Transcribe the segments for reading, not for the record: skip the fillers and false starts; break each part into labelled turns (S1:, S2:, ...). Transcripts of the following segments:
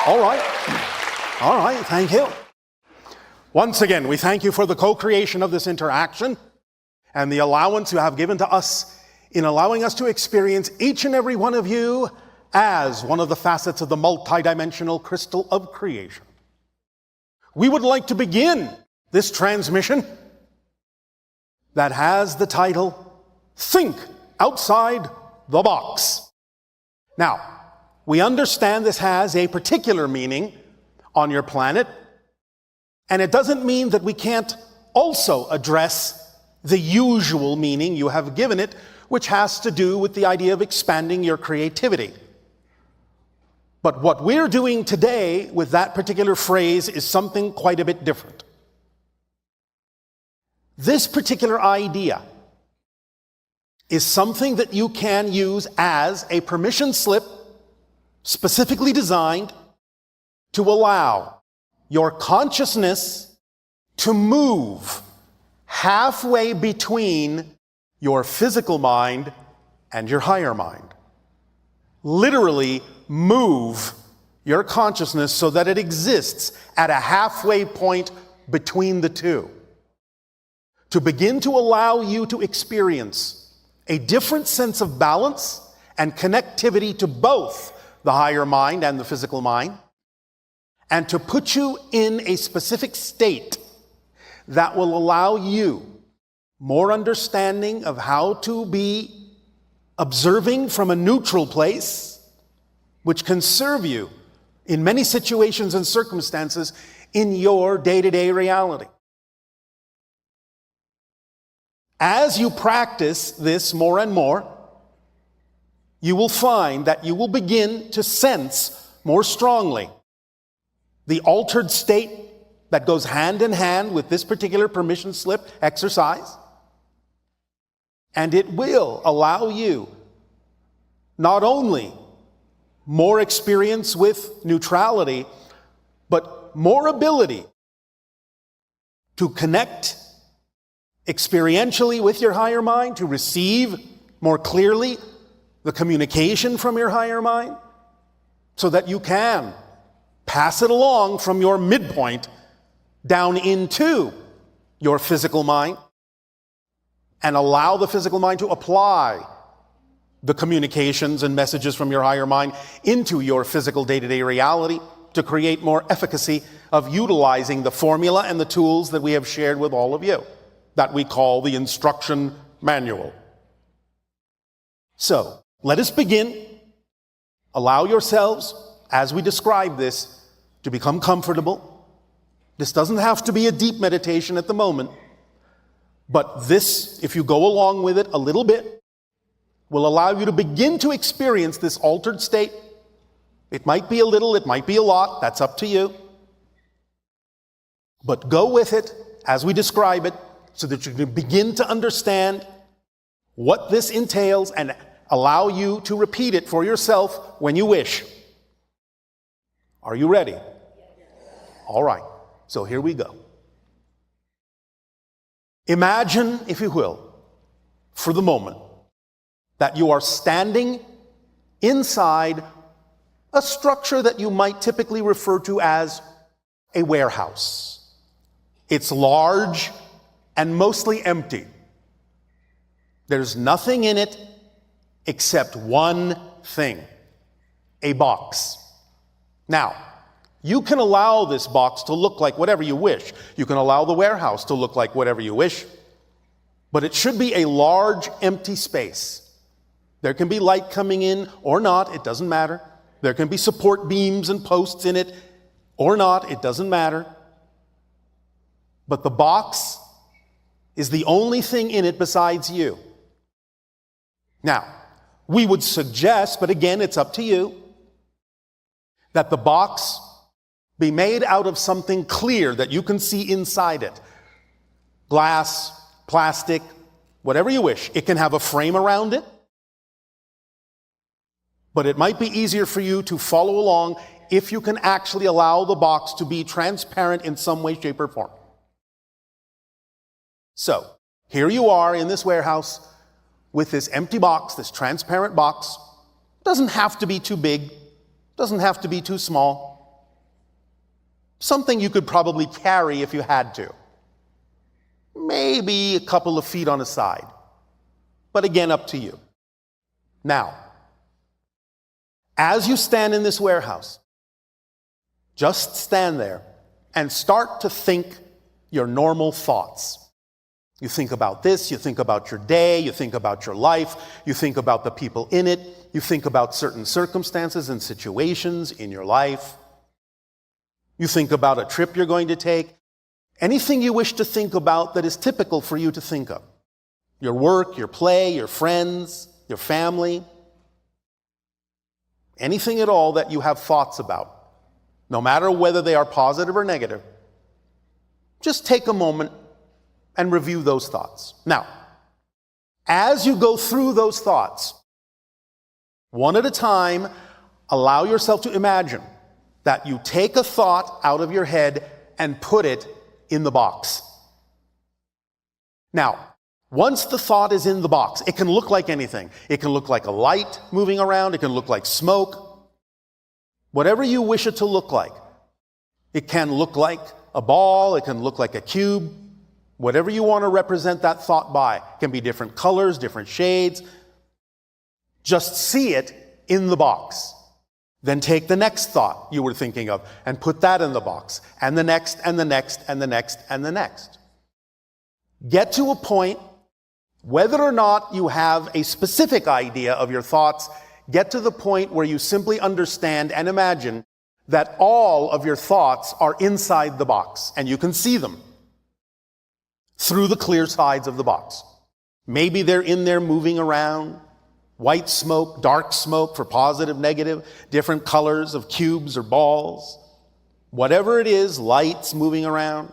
S1: All right. All right, thank you. Once again, we thank you for the co-creation of this interaction and the allowance you have given to us in allowing us to experience each and every one of you as one of the facets of the multidimensional crystal of creation. We would like to begin this transmission that has the title, Think Outside the Box. Now, we understand this has a particular meaning on your planet, and it doesn't mean that we can't also address the usual meaning you have given it, which has to do with the idea of expanding your creativity. But what we're doing today with that particular phrase is something quite a bit different. This particular idea is something that you can use as a permission slip specifically designed to allow your consciousness to move halfway between your physical mind and your higher mind. Literally move your consciousness so that it exists at a halfway point between the two. To begin to allow you to experience a different sense of balance and connectivity to both the higher mind and the physical mind, and to put you in a specific state that will allow you more understanding of how to be observing from a neutral place, which can serve you in many situations and circumstances in your day-to-day reality. As you practice this more and more, you will find that you will begin to sense more strongly the altered state that goes hand in hand with this particular permission slip exercise. And it will allow you not only more experience with neutrality, but more ability to connect experientially with your higher mind, to receive more clearly the communication from your higher mind, so that you can pass it along from your midpoint down into your physical mind and allow the physical mind to apply the communications and messages from your higher mind into your physical day-to-day reality to create more efficacy of utilizing the formula and the tools that we have shared with all of you that we call the instruction manual. So, let us begin. Allow yourselves, as we describe this, to become comfortable. This doesn't have to be a deep meditation at the moment, but this, if you go along with it a little bit, will allow you to begin to experience this altered state. It might be a little, it might be a lot, that's up to you. But go with it as we describe it so that you can begin to understand what this entails and allow you to repeat it for yourself when you wish. Are you ready? All right, so here we go. Imagine, if you will, for the moment, that you are standing inside a structure that you might typically refer to as a warehouse. It's large and mostly empty. There's nothing in it except one thing, a box. Now, you can allow this box to look like whatever you wish. You can allow the warehouse to look like whatever you wish. But it should be a large, empty space. There can be light coming in or not, it doesn't matter. There can be support beams and posts in it or not, it doesn't matter. But the box is the only thing in it besides you. Now, we would suggest, but again, it's up to you, that the box be made out of something clear that you can see inside it. Glass, plastic, whatever you wish. It can have a frame around it, but it might be easier for you to follow along if you can actually allow the box to be transparent in some way, shape, or form. So, here you are in this warehouse with this empty box, this transparent box. Doesn't have to be too big, doesn't have to be too small. Something you could probably carry if you had to. Maybe a couple of feet on a side. But again, up to you. Now, as you stand in this warehouse, just stand there and start to think your normal thoughts. You think about this, you think about your day, you think about your life, you think about the people in it, you think about certain circumstances and situations in your life. You think about a trip you're going to take. Anything you wish to think about that is typical for you to think of. Your work, your play, your friends, your family. Anything at all that you have thoughts about, no matter whether they are positive or negative. Just take a moment and review those thoughts. Now, as you go through those thoughts, one at a time, allow yourself to imagine that you take a thought out of your head and put it in the box. Now, once the thought is in the box, it can look like anything. It can look like a light moving around. It can look like smoke. Whatever you wish it to look like. It can look like a ball. It can look like a cube. Whatever you want to represent that thought by. It can be different colors, different shades. Just see it in the box. Then take the next thought you were thinking of and put that in the box. And the next, and the next, and the next, and the next. Get to a point, whether or not you have a specific idea of your thoughts, get to the point where you simply understand and imagine that all of your thoughts are inside the box and you can see them through the clear sides of the box. Maybe they're in there moving around. White smoke, dark smoke for positive, negative, different colors of cubes or balls. Whatever it is, lights moving around.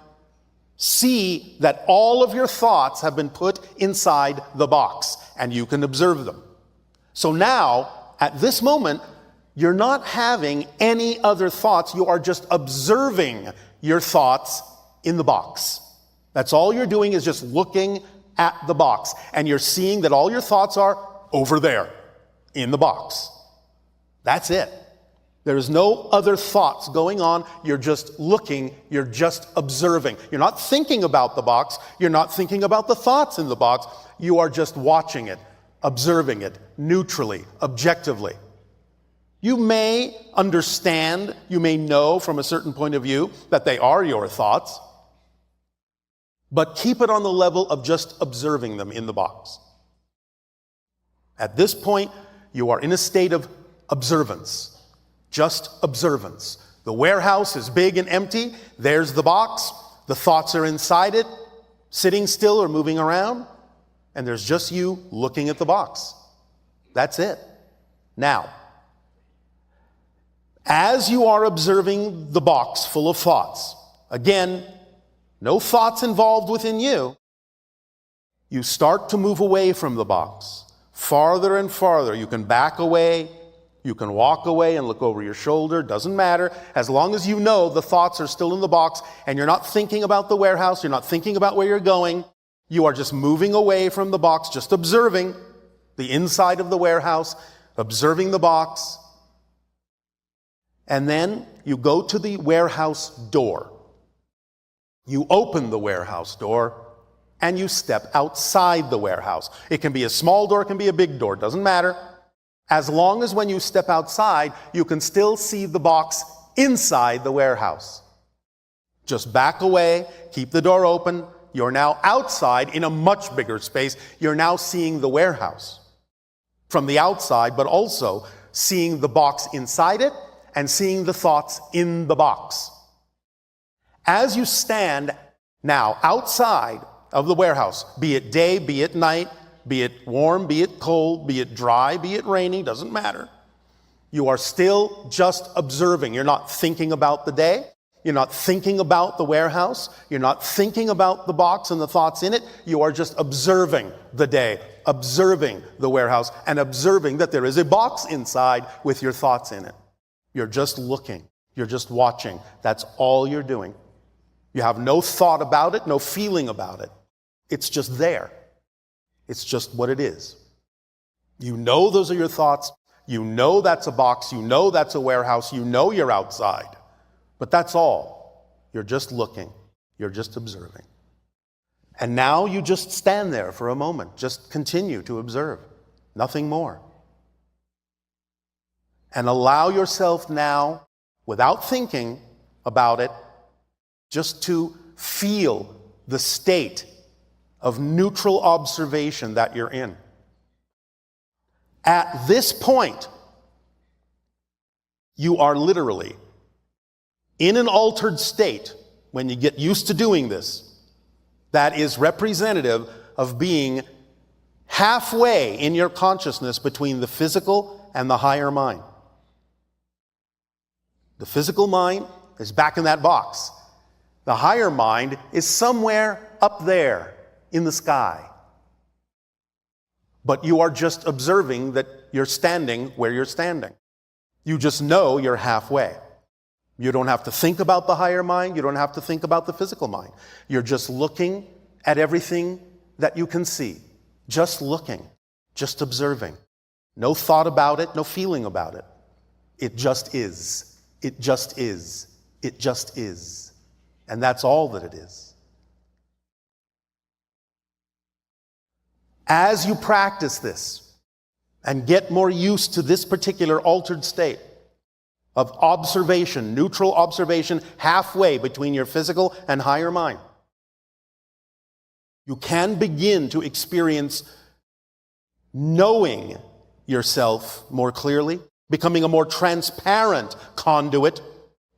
S1: See that all of your thoughts have been put inside the box and you can observe them. So now, at this moment, you're not having any other thoughts. You are just observing your thoughts in the box. That's all you're doing is just looking at the box. And you're seeing that all your thoughts are over there in the box. That's it. There is no other thoughts going on. You're just looking. You're just observing. You're not thinking about the box. You're not thinking about the thoughts in the box. You are just watching it, observing it, neutrally, objectively. You may understand, you may know from a certain point of view that they are your thoughts, but keep it on the level of just observing them in the box. At this point, you are in a state of observance, just observance. The warehouse is big and empty. There's the box. The thoughts are inside it, sitting still or moving around. And there's just you looking at the box. That's it. Now, as you are observing the box full of thoughts, again, no thoughts involved within you, you start to move away from the box. Farther and farther. You can back away, you can walk away and look over your shoulder, doesn't matter. As long as you know the thoughts are still in the box and you're not thinking about the warehouse, you're not thinking about where you're going, you are just moving away from the box, just observing the inside of the warehouse, observing the box. And then you go to the warehouse door. You open the warehouse door and you step outside the warehouse. It can be a small door, it can be a big door, doesn't matter. As long as when you step outside, you can still see the box inside the warehouse. Just back away, keep the door open. You're now outside in a much bigger space. You're now seeing the warehouse from the outside, but also seeing the box inside it and seeing the thoughts in the box. As you stand now outside of the warehouse, be it day, be it night, be it warm, be it cold, be it dry, be it raining, doesn't matter. You are still just observing. You're not thinking about the day. You're not thinking about the warehouse. You're not thinking about the box and the thoughts in it. You are just observing the day, observing the warehouse, and observing that there is a box inside with your thoughts in it. You're just looking. You're just watching. That's all you're doing. You have no thought about it, no feeling about it. It's just there. It's just what it is. You know those are your thoughts. You know that's a box. You know that's a warehouse. You know you're outside. But that's all. You're just looking. You're just observing. And now you just stand there for a moment. Just continue to observe. Nothing more. And allow yourself now, without thinking about it, just to feel the state of neutral observation that you're in. At this point, you are literally in an altered state when you get used to doing this that is representative of being halfway in your consciousness between the physical and the higher mind. The physical mind is back in that box. The higher mind is somewhere up there in the sky. But you are just observing that you're standing where you're standing. You just know you're halfway. You don't have to think about the higher mind. You don't have to think about the physical mind. You're just looking at everything that you can see. Just looking, just observing. No thought about it, no feeling about it. It just is. It just is. It just is. And that's all that it is. As you practice this and get more used to this particular altered state of observation, neutral observation, halfway between your physical and higher mind, you can begin to experience knowing yourself more clearly, becoming a more transparent conduit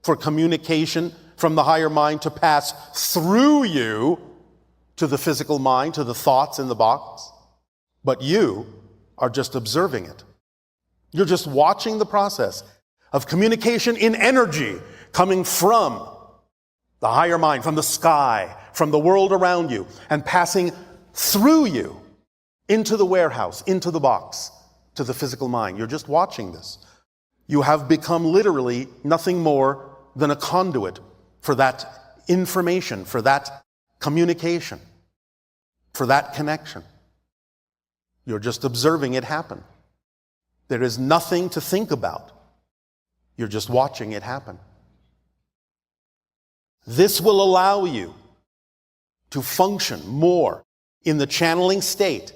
S1: for communication from the higher mind to pass through you to the physical mind, to the thoughts in the box. But you are just observing it. You're just watching the process of communication in energy coming from the higher mind, from the sky, from the world around you, and passing through you into the warehouse, into the box, to the physical mind. You're just watching this. You have become literally nothing more than a conduit for that information, for that communication, for that connection. You're just observing it happen. There is nothing to think about. You're just watching it happen. This will allow you to function more in the channeling state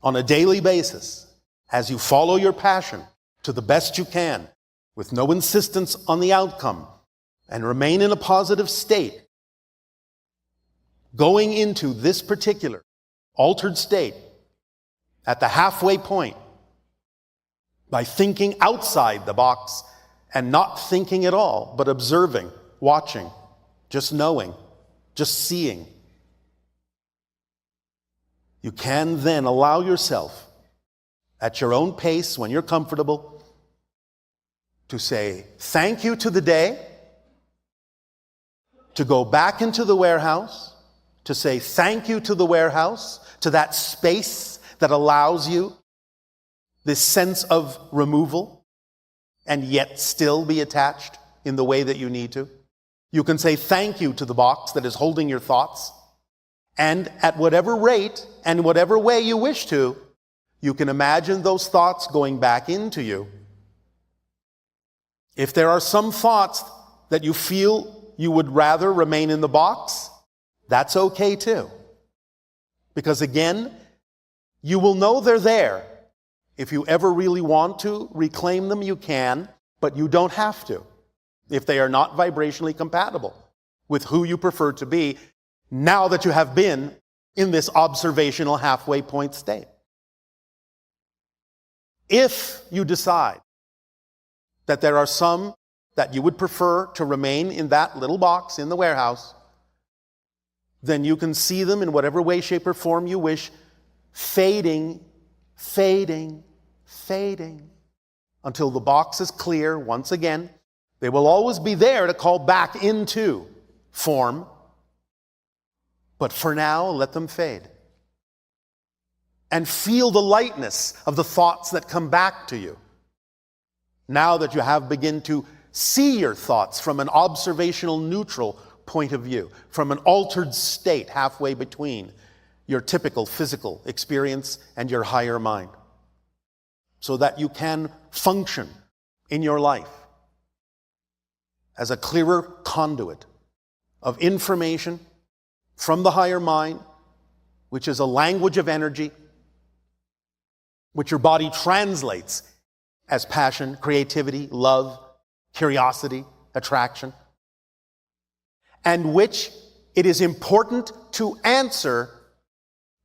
S1: on a daily basis as you follow your passion to the best you can with no insistence on the outcome and remain in a positive state. Going into this particular altered state at the halfway point by thinking outside the box and not thinking at all, but observing, watching, just knowing, just seeing. You can then allow yourself at your own pace when you're comfortable to say thank you to the day, to go back into the warehouse, to say thank you to the warehouse, to that space that allows you this sense of removal and yet still be attached in the way that you need to. You can say thank you to the box that is holding your thoughts, and at whatever rate and whatever way you wish to, you can imagine those thoughts going back into you. If there are some thoughts that you feel you would rather remain in the box, that's okay too. Because again, you will know they're there. If you ever really want to reclaim them, you can, but you don't have to if they are not vibrationally compatible with who you prefer to be now that you have been in this observational halfway point state. If you decide that there are some that you would prefer to remain in that little box in the warehouse, then you can see them in whatever way, shape, or form you wish, fading, fading, fading, until the box is clear once again. They will always be there to call back into form, but for now, let them fade. And feel the lightness of the thoughts that come back to you. Now that you have begun to see your thoughts from an observational neutral point of view, from an altered state halfway between your typical physical experience and your higher mind, so that you can function in your life as a clearer conduit of information from the higher mind, which is a language of energy, which your body translates as passion, creativity, love, curiosity, attraction, and which it is important to answer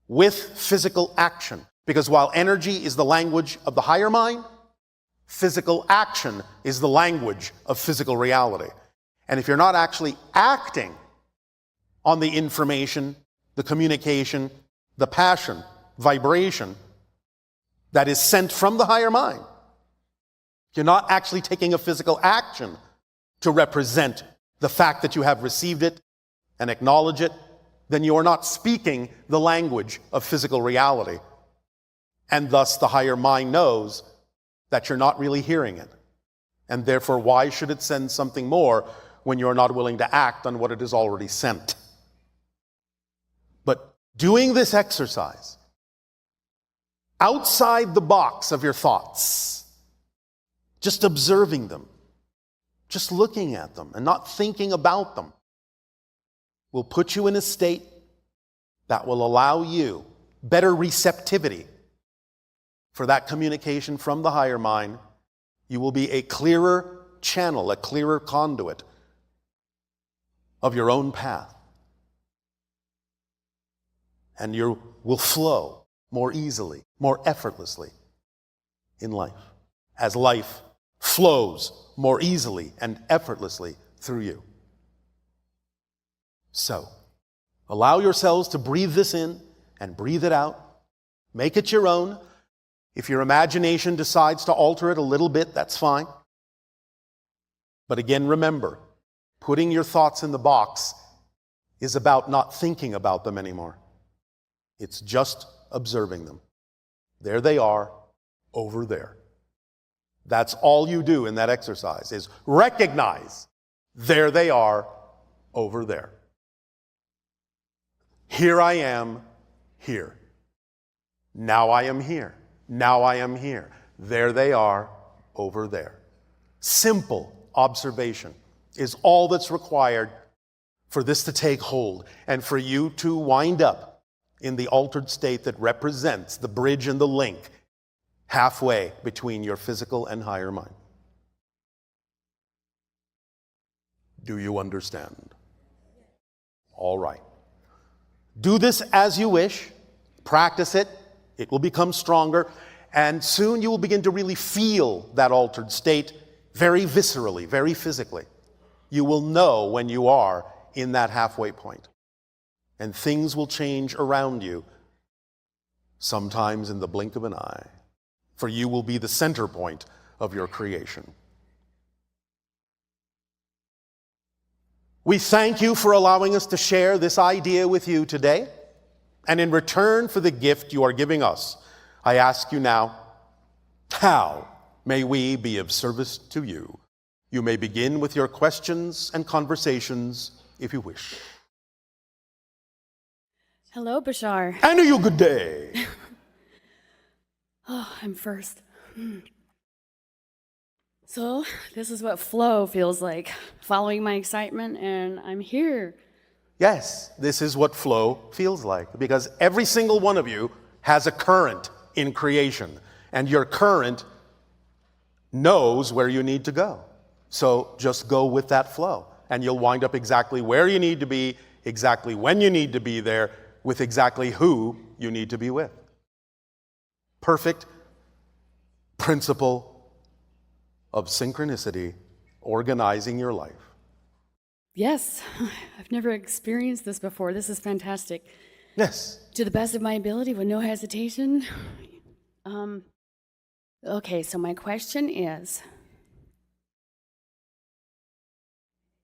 S1: with physical action. Because while energy is the language of the higher mind, physical action is the language of physical reality. And if you're not actually acting on the information, the communication, the passion, vibration that is sent from the higher mind, you're not actually taking a physical action to represent the fact that you have received it and acknowledge it, then you are not speaking the language of physical reality. And thus the higher mind knows that you're not really hearing it. And therefore, why should it send something more when you're not willing to act on what it has already sent? But doing this exercise outside the box of your thoughts, just observing them, just looking at them and not thinking about them, will put you in a state that will allow you better receptivity for that communication from the higher mind. You will be a clearer channel, a clearer conduit of your own path. And you will flow more easily, more effortlessly in life, as life flows more easily and effortlessly through you. So, allow yourselves to breathe this in and breathe it out. Make it your own. If your imagination decides to alter it a little bit, that's fine. But again, remember, putting your thoughts in the box is about not thinking about them anymore. It's just observing them. There they are, over there. That's all you do in that exercise, is recognize, there they are, over there. Here I am, here. Now I am here. Now I am here. There they are, over there. Simple observation is all that's required for this to take hold and for you to wind up in the altered state that represents the bridge and the link halfway between your physical and higher mind. Do you understand? All right. Do this as you wish. Practice it. It will become stronger. And soon you will begin to really feel that altered state very viscerally, very physically. You will know when you are in that halfway point. And things will change around you, sometimes in the blink of an eye. For you will be the center point of your creation. We thank you for allowing us to share this idea with you today. And in return for the gift you are giving us, I ask you now, how may we be of service to you? You may begin with your questions and conversations if you wish.
S2: Hello, Bashar.
S1: And a good day.
S2: Oh, I'm first. So, this is what flow feels like, following my excitement, and I'm here.
S1: Yes, this is what flow feels like, because every single one of you has a current in creation, and your current knows where you need to go. So just go with that flow, and you'll wind up exactly where you need to be, exactly when you need to be there, with exactly who you need to be with. Perfect principle of synchronicity organizing your life.
S2: Yes, I've never experienced this before. This is fantastic.
S1: Yes.
S2: To the best of my ability, with no hesitation. Okay, so my question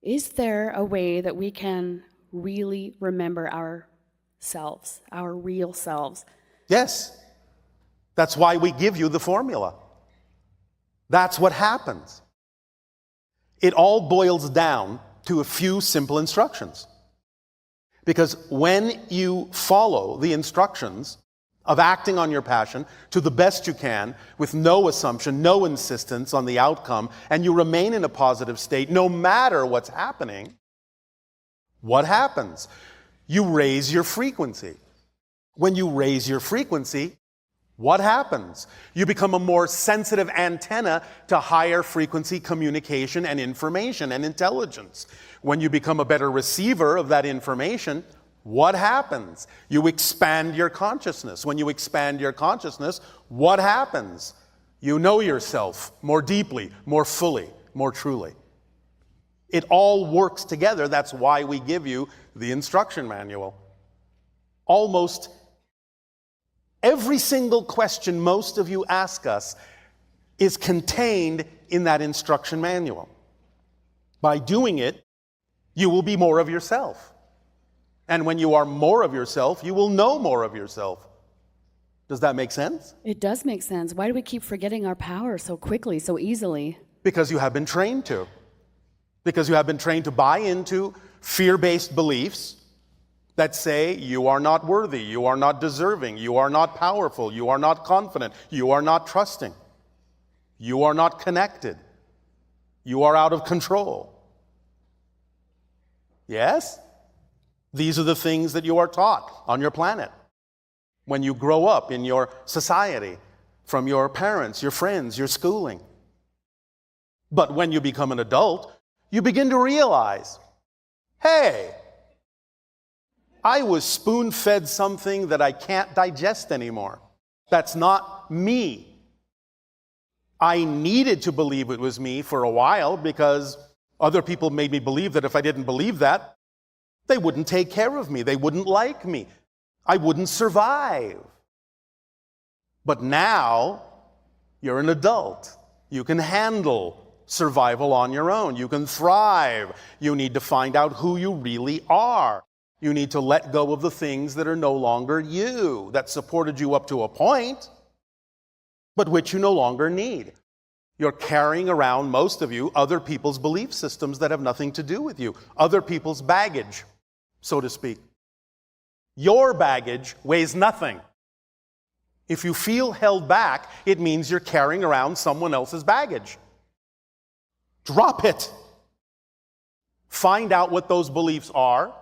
S2: is there a way that we can really remember ourselves, our real selves?
S1: Yes. That's why we give you the formula. That's what happens. It all boils down to a few simple instructions. Because when you follow the instructions of acting on your passion to the best you can with no assumption, no insistence on the outcome, and you remain in a positive state no matter what's happening, what happens? You raise your frequency. When you raise your frequency, what happens? You become a more sensitive antenna to higher frequency communication and information and intelligence. When you become a better receiver of that information, what happens? You expand your consciousness. When you expand your consciousness, what happens? You know yourself more deeply, more fully, more truly. It all works together. That's why we give you the instruction manual. Almost every single question most of you ask us is contained in that instruction manual. By doing it, you will be more of yourself. And when you are more of yourself, you will know more of yourself. Does that make sense?
S2: It does make sense. Why do we keep forgetting our power so quickly, so easily?
S1: Because you have been trained to. Because you have been trained to buy into fear-based beliefs that say you are not worthy, you are not deserving, you are not powerful, you are not confident, you are not trusting, you are not connected, you are out of control. Yes? These are the things that you are taught on your planet when you grow up in your society, from your parents, your friends, your schooling. But when you become an adult, you begin to realize, hey, I was spoon-fed something that I can't digest anymore. That's not me. I needed to believe it was me for a while because other people made me believe that if I didn't believe that, they wouldn't take care of me. They wouldn't like me. I wouldn't survive. But now, you're an adult. You can handle survival on your own. You can thrive. You need to find out who you really are. You need to let go of the things that are no longer you, that supported you up to a point, but which you no longer need. You're carrying around, most of you, other people's belief systems that have nothing to do with you, other people's baggage, so to speak. Your baggage weighs nothing. If you feel held back, it means you're carrying around someone else's baggage. Drop it. Find out what those beliefs are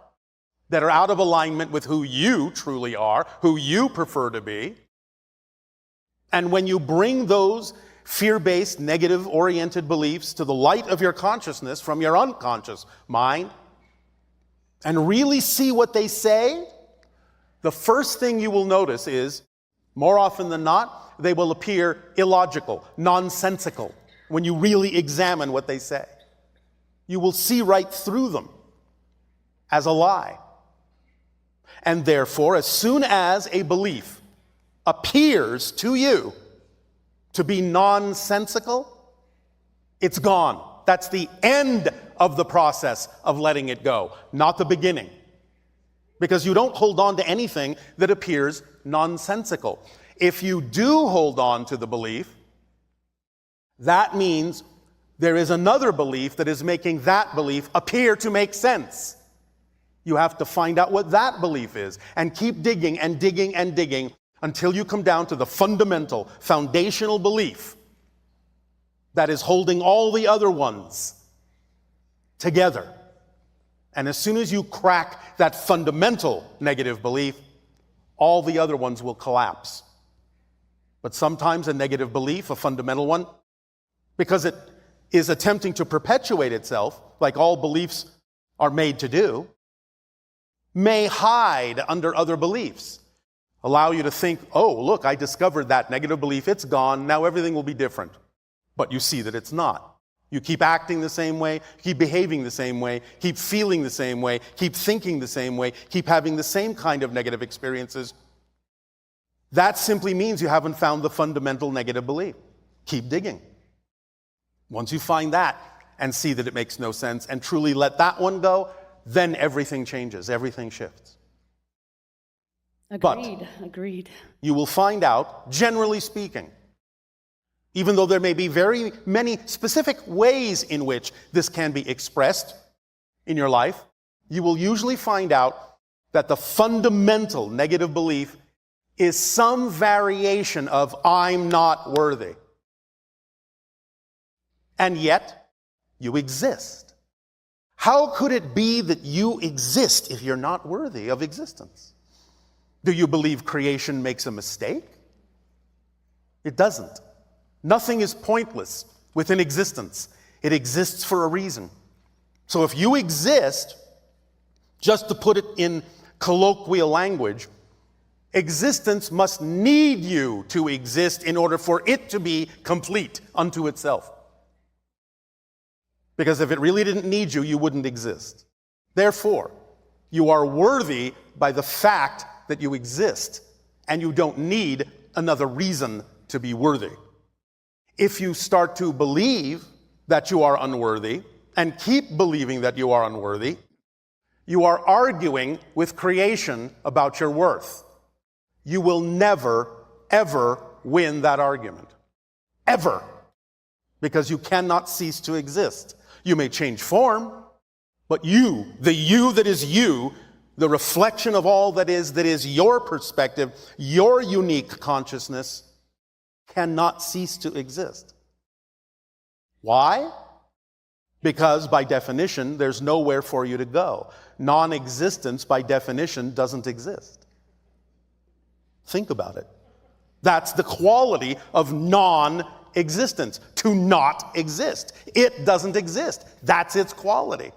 S1: that are out of alignment with who you truly are, who you prefer to be. And when you bring those fear-based, negative-oriented beliefs to the light of your consciousness from your unconscious mind and really see what they say, the first thing you will notice is, more often than not, they will appear illogical, nonsensical when you really examine what they say. You will see right through them as a lie. And therefore, as soon as a belief appears to you to be nonsensical, it's gone. That's the end of the process of letting it go, not the beginning. Because you don't hold on to anything that appears nonsensical. If you do hold on to the belief, that means there is another belief that is making that belief appear to make sense. You have to find out what that belief is and keep digging and digging and digging until you come down to the fundamental, foundational belief that is holding all the other ones together. And as soon as you crack that fundamental negative belief, all the other ones will collapse. But sometimes a negative belief, a fundamental one, because it is attempting to perpetuate itself, like all beliefs are made to do, may hide under other beliefs. Allow you to think, oh, look, I discovered that negative belief, it's gone, now everything will be different. But you see that it's not. You keep acting the same way, keep behaving the same way, keep feeling the same way, keep thinking the same way, keep having the same kind of negative experiences. That simply means you haven't found the fundamental negative belief. Keep digging. Once you find that and see that it makes no sense and truly let that one go, then everything changes, everything shifts.
S2: Agreed.
S1: You will find out, generally speaking, even though there may be very many specific ways in which this can be expressed in your life, you will usually find out that the fundamental negative belief is some variation of I'm not worthy. And yet, you exist. How could it be that you exist if you're not worthy of existence? Do you believe creation makes a mistake? It doesn't. Nothing is pointless within existence. It exists for a reason. So if you exist, just to put it in colloquial language, existence must need you to exist in order for it to be complete unto itself. Because if it really didn't need you, you wouldn't exist. Therefore, you are worthy by the fact that you exist, and you don't need another reason to be worthy. If you start to believe that you are unworthy, and keep believing that you are unworthy, you are arguing with creation about your worth. You will never, ever win that argument. Ever. Because you cannot cease to exist. You may change form, but you, the you that is you, the reflection of all that is your perspective, your unique consciousness, cannot cease to exist. Why? Because by definition, there's nowhere for you to go. Non-existence, by definition, doesn't exist. Think about it. That's the quality of non-existence, to not exist. It doesn't exist. That's its quality.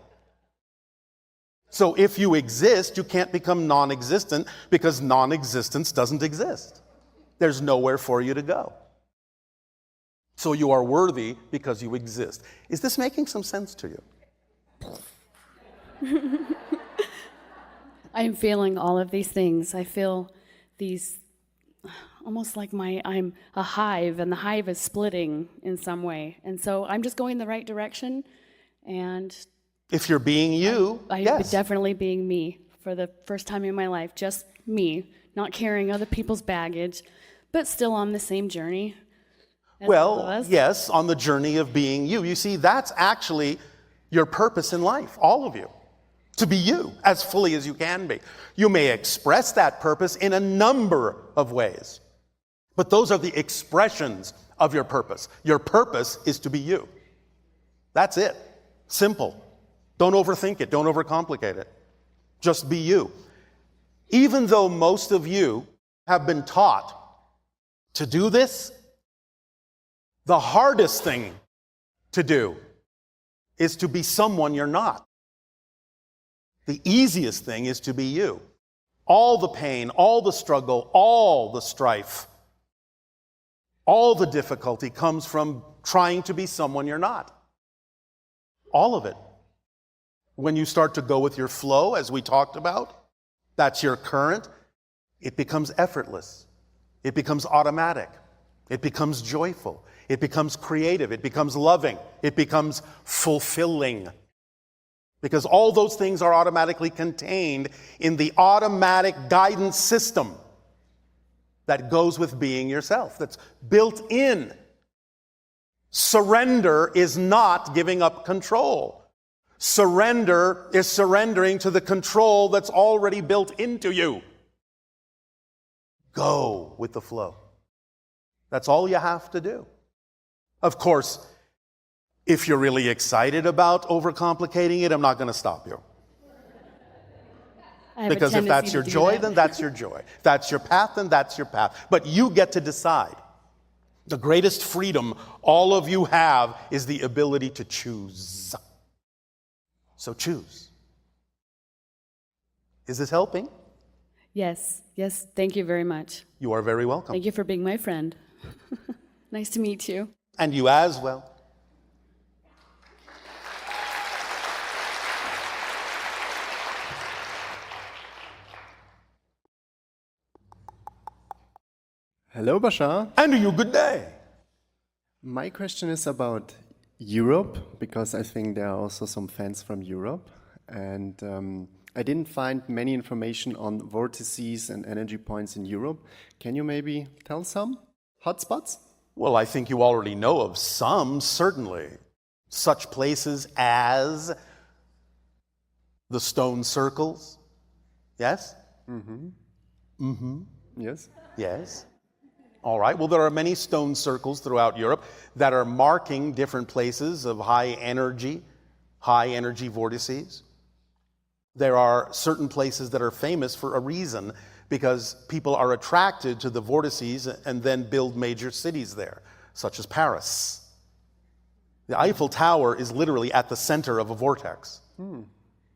S1: So if you exist, you can't become non-existent because non-existence doesn't exist. There's nowhere for you to go. So you are worthy because you exist. Is this making some sense to you?
S2: I am feeling all of these things. I feel these almost like I'm a hive, and the hive is splitting in some way. And so I'm just going the right direction, and
S1: if you're being you,
S2: I'm
S1: yes.
S2: definitely being me for the first time in my life. Just me, not carrying other people's baggage, but still on the same journey.
S1: Well, yes, on the journey of being you. You see, that's actually your purpose in life, all of you. To be you, as fully as you can be. You may express that purpose in a number of ways, but those are the expressions of your purpose. Your purpose is to be you. That's it. Simple. Don't overthink it. Don't overcomplicate it. Just be you. Even though most of you have been taught to do this, the hardest thing to do is to be someone you're not. The easiest thing is to be you. All the pain, all the struggle, all the strife, all the difficulty comes from trying to be someone you're not. All of it. When you start to go with your flow, as we talked about, that's your current, it becomes effortless. It becomes automatic. It becomes joyful. It becomes creative. It becomes loving. It becomes fulfilling. Because all those things are automatically contained in the automatic guidance system that goes with being yourself, that's built in. Surrender is not giving up control. Surrender is surrendering to the control that's already built into you. Go with the flow. That's all you have to do. Of course, if you're really excited about overcomplicating it, I'm not going to stop you. Because if that's your joy, then that's your joy. If that's your path, then that's your path. But you get to decide. The greatest freedom all of you have is the ability to choose. So choose. Is this helping?
S2: Yes. Yes. Thank you very much.
S1: You are very welcome.
S2: Thank you for being my friend. Nice to meet you.
S1: And you as well.
S3: Hello, Bashar.
S1: And you good day.
S3: My question is about Europe, because I think there are also some fans from Europe. And I didn't find many information on vortices and energy points in Europe. Can you maybe tell some hotspots?
S1: Well, I think you already know of some, certainly. Such places as the stone circles. Yes?
S3: Yes.
S1: Yes. All right. Well, there are many stone circles throughout Europe that are marking different places of high energy vortices. There are certain places that are famous for a reason, because people are attracted to the vortices and then build major cities there, such as Paris. The Eiffel Tower is literally at the center of a vortex.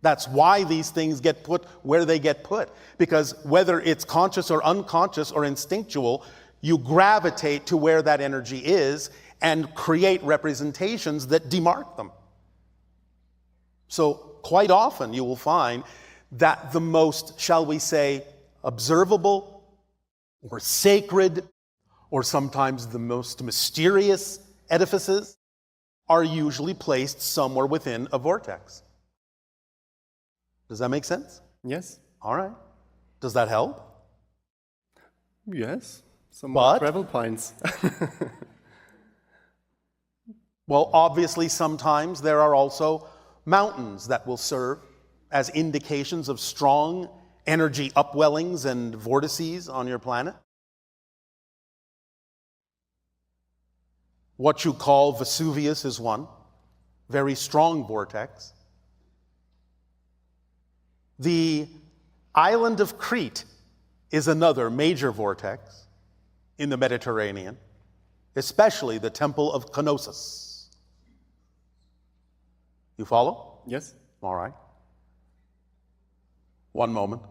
S1: That's why these things get put where they get put, because whether it's conscious or unconscious or instinctual, you gravitate to where that energy is and create representations that demark them. So quite often you will find that the most, shall we say, observable or sacred, or sometimes the most mysterious edifices are usually placed somewhere within a vortex. Does that make sense?
S3: Yes.
S1: All right. Does that help?
S3: Yes. Some
S1: But-
S3: more travel points.
S1: Well, obviously, sometimes there are also mountains that will serve as indications of strong energy upwellings and vortices on your planet. What you call Vesuvius is one, very strong vortex. The island of Crete is another major vortex in the Mediterranean, especially the Temple of Knossos. You follow?
S3: Yes.
S1: All right. One moment.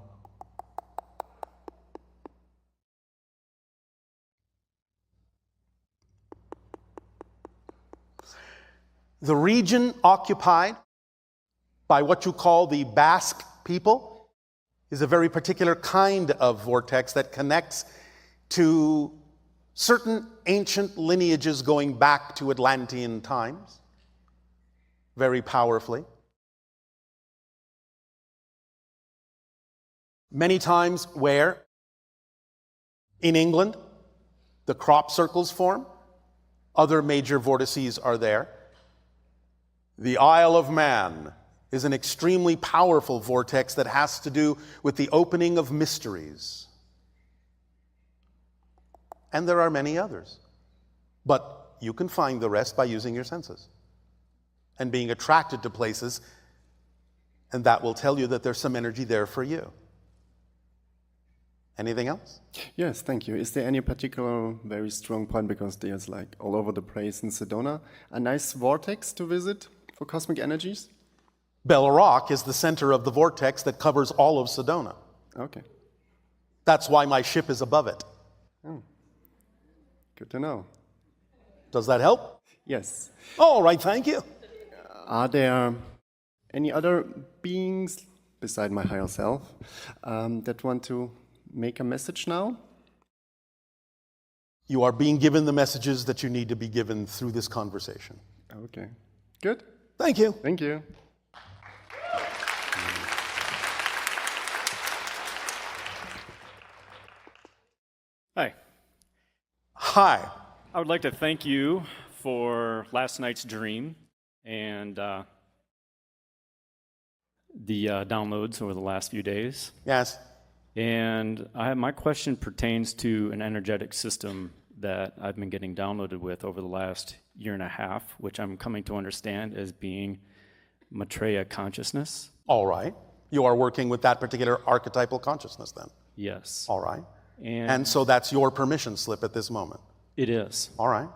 S1: The region occupied by what you call the Basque people is a very particular kind of vortex that connects to certain ancient lineages going back to Atlantean times, very powerfully. Many times where in England the crop circles form, other major vortices are there. The Isle of Man is an extremely powerful vortex that has to do with the opening of mysteries. And there are many others. But you can find the rest by using your senses and being attracted to places, and that will tell you that there's some energy there for you. Anything else?
S3: Yes, thank you. Is there any particular very strong point, because there's like all over the place in Sedona, a nice vortex to visit for cosmic energies?
S1: Bell Rock is the center of the vortex that covers all of Sedona.
S3: Okay,
S1: That's why my ship is above it.
S3: good to know.
S1: Does that help?
S3: Yes.
S1: All right, thank you.
S3: Are there any other beings beside my higher self that want to make a message now?
S1: You are being given the messages that you need to be given through this conversation.
S3: Okay, good.
S1: Thank you.
S3: Thank you.
S4: Hi.
S1: Hi.
S4: I would like to thank you for last night's dream and the downloads over the last few days.
S1: Yes.
S4: And my question pertains to an energetic system that I've been getting downloaded with over the last year and a half, which I'm coming to understand as being Maitreya consciousness.
S1: All right. You are working with that particular archetypal consciousness then.
S4: Yes.
S1: All right.
S4: And
S1: And so that's your permission slip at this moment.
S4: it is.
S1: All right.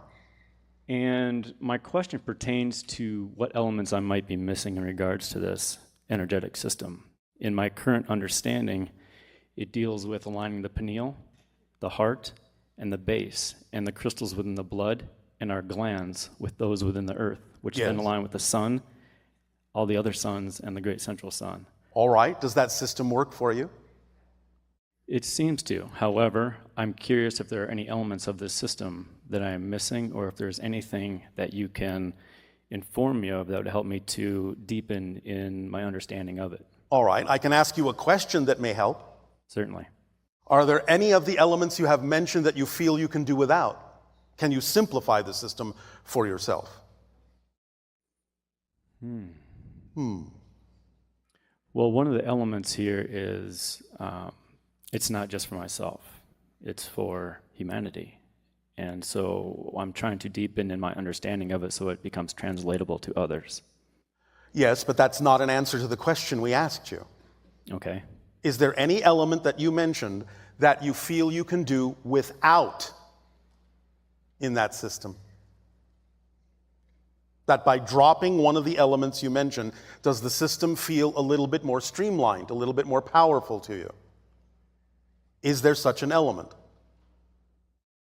S4: And my question pertains to what elements I might be missing in regards to this energetic system. In my current understanding, it deals with aligning the pineal, the heart, and the base, and the crystals within the blood, and our glands with those within the earth, which then
S1: Yes.
S4: align with the sun, all the other suns, and the great central sun.
S1: All right. Does that system work for you?
S4: It seems to. However, I'm curious if there are any elements of this system that I am missing, or if there's anything that you can inform me of that would help me to deepen in my understanding of it.
S1: All right. I can ask you a question that may help.
S4: Certainly.
S1: Are there any of the elements you have mentioned that you feel you can do without? Can you simplify the system for yourself?
S4: Well, one of the elements here is it's not just for myself. It's for humanity. And so I'm trying to deepen in my understanding of it so it becomes translatable to others.
S1: Yes, but that's not an answer to the question we asked you.
S4: Okay.
S1: Is there any element that you mentioned that you feel you can do without in that system? That by dropping one of the elements you mentioned, does the system feel a little bit more streamlined, a little bit more powerful to you? Is there such an element?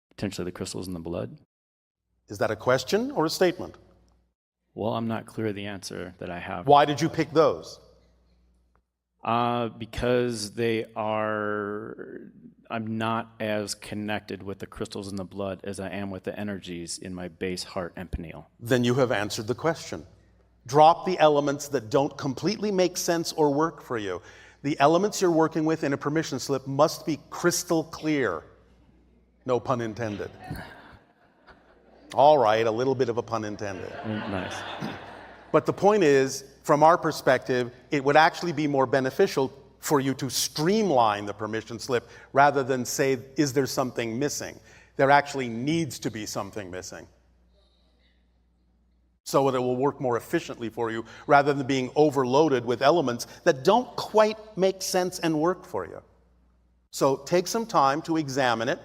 S4: Potentially the crystals in the blood?
S1: Is that a question or a statement?
S4: Well, I'm not clear of the answer that I have.
S1: Why did you pick those?
S4: Because I'm not as connected with the crystals in the blood as I am with the energies in my base heart and pineal.
S1: Then you have answered the question. Drop the elements that don't completely make sense or work for you. The elements you're working with in a permission slip must be crystal clear. No pun intended. All right, a little bit of a pun intended.
S4: Nice.
S1: But the point is, from our perspective, it would actually be more beneficial for you to streamline the permission slip rather than say, is there something missing? There actually needs to be something missing, so that it will work more efficiently for you rather than being overloaded with elements that don't quite make sense and work for you. So take some time to examine it.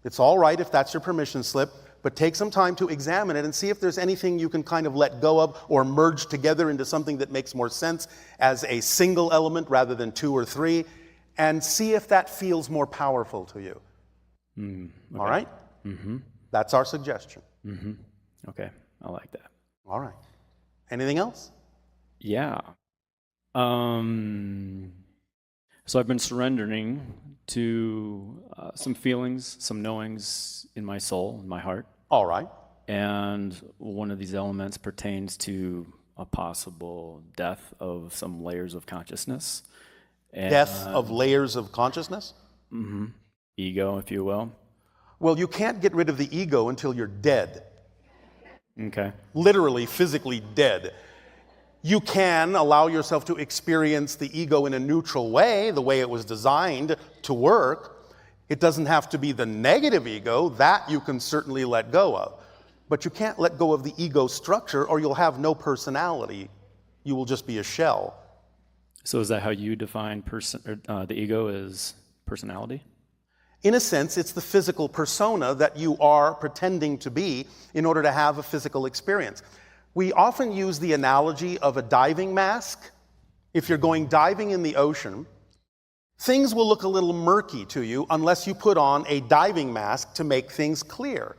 S1: It's all right if that's your permission slip, but take some time to examine it and see if there's anything you can kind of let go of or merge together into something that makes more sense as a single element rather than two or three, and see if that feels more powerful to you.
S4: Okay.
S1: All right?
S4: Mm-hmm.
S1: That's our suggestion.
S4: Mm-hmm. Okay, I like that.
S1: All right. Anything else?
S4: Yeah. So I've been surrendering to some feelings, some knowings in my soul, in my heart.
S1: All right.
S4: And one of these elements pertains to a possible death of some layers of consciousness. And,
S1: Death of layers of consciousness?
S4: Mm-hmm. Ego, if you will.
S1: Well, you can't get rid of the ego until you're dead.
S4: Okay.
S1: Literally, physically dead. You can allow yourself to experience the ego in a neutral way, the way it was designed to work. It doesn't have to be the negative ego. That you can certainly let go of. But you can't let go of the ego structure or you'll have no personality. You will just be a shell.
S4: So is that how you define the ego as personality?
S1: In a sense, it's the physical persona that you are pretending to be in order to have a physical experience. We often use the analogy of a diving mask. If you're going diving in the ocean, things will look a little murky to you unless you put on a diving mask to make things clear.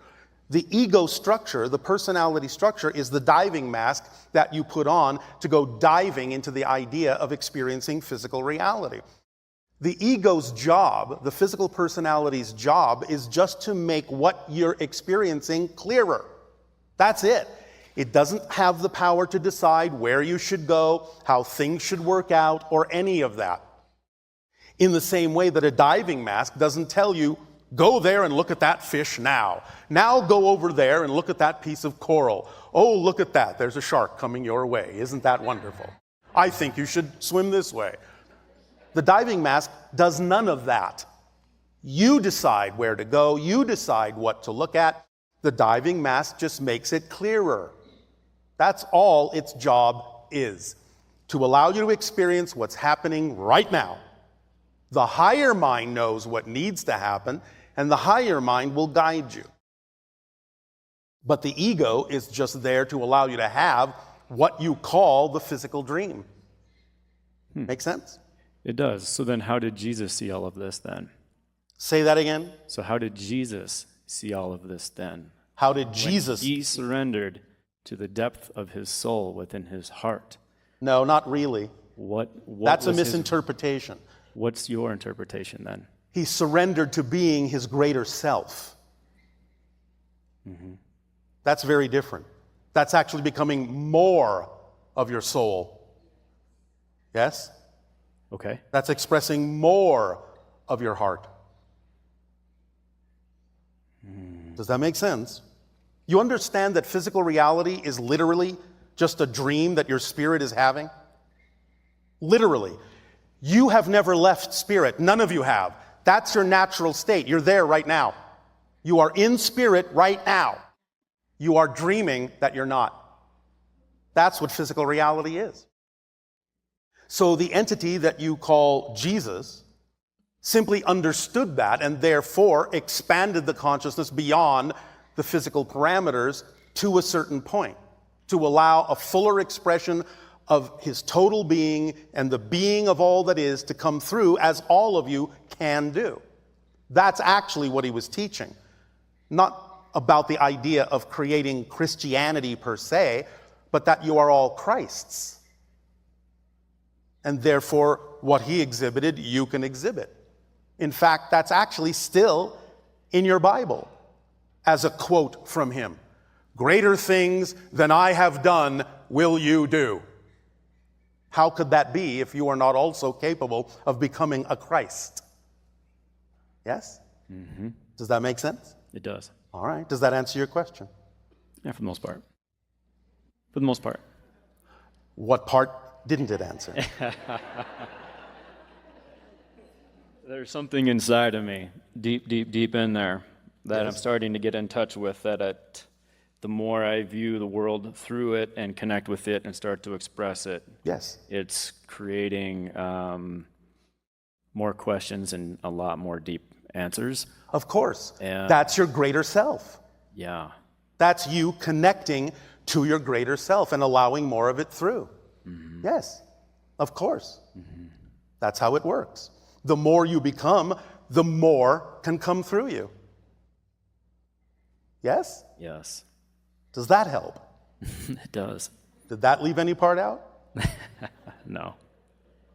S1: The ego structure, the personality structure, is the diving mask that you put on to go diving into the idea of experiencing physical reality. The ego's job, the physical personality's job, is just to make what you're experiencing clearer. That's it. It doesn't have the power to decide where you should go, how things should work out, or any of that. In the same way that a diving mask doesn't tell you, go there and look at that fish now. Now go over there and look at that piece of coral. Oh, look at that. There's a shark coming your way. Isn't that wonderful? I think you should swim this way. The diving mask does none of that. You decide where to go. You decide what to look at. The diving mask just makes it clearer. That's all its job is, to allow you to experience what's happening right now. The higher mind knows what needs to happen, and the higher mind will guide you. But the ego is just there to allow you to have what you call the physical dream. Make sense?
S4: It does. So then how did Jesus see all of this then?
S1: Say that again.
S4: So how did Jesus see all of this then?
S1: How did Jesus?
S4: He surrendered to the depth of his soul within his heart.
S1: No, not really.
S4: What
S1: That's a
S4: was
S1: misinterpretation.
S4: What's your interpretation then?
S1: He surrendered to being his greater self.
S4: Mm-hmm.
S1: That's very different. That's actually becoming more of your soul. Yes?
S4: Okay.
S1: That's expressing more of your heart. Does that make sense? You understand that physical reality is literally just a dream that your spirit is having? Literally. You have never left spirit. None of you have. That's your natural state. You're there right now. You are in spirit right now. You are dreaming that you're not. That's what physical reality is. So the entity that you call Jesus simply understood that and therefore expanded the consciousness beyond the physical parameters to a certain point, to allow a fuller expression of his total being and the being of all that is to come through as all of you can do. That's actually what he was teaching. Not about the idea of creating Christianity per se, but that you are all Christ's. And therefore, what he exhibited, you can exhibit. In fact, that's actually still in your Bible as a quote from him. Greater things than I have done will you do. How could that be if you are not also capable of becoming a Christ? Yes?
S4: Mm-hmm.
S1: Does that make sense?
S4: It does.
S1: All right. Does that answer your question?
S4: Yeah, for the most part. For the most part.
S1: What part didn't it answer?
S4: There's something inside of me, deep in there, that
S1: Yes.
S4: I'm starting to get in touch with, that the more I view the world through it and connect with it and start to express it,
S1: Yes.
S4: it's creating more questions and a lot more deep answers.
S1: Of course.
S4: Yeah.
S1: That's your greater self.
S4: Yeah.
S1: That's you connecting to your greater self and allowing more of it through. Mm-hmm. Yes, of course. Mm-hmm. That's how it works. The more you become, the more can come through you. Yes?
S4: Yes.
S1: Does that help?
S4: It does.
S1: Did that leave any part out?
S4: No.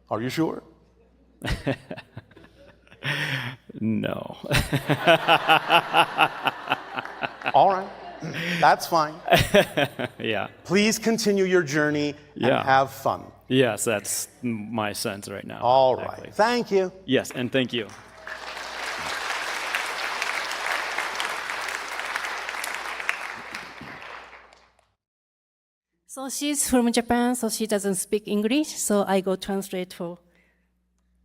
S1: Are you sure?
S4: No.
S1: All right. That's fine.
S4: Yeah.
S1: Please continue your journey and
S4: Yeah.
S1: have fun.
S4: Yes, that's my sense right now.
S1: All
S4: Exactly.
S1: right. Thank you.
S4: Yes, and thank you.
S5: So she's from Japan, so she doesn't speak English, so I go translate for.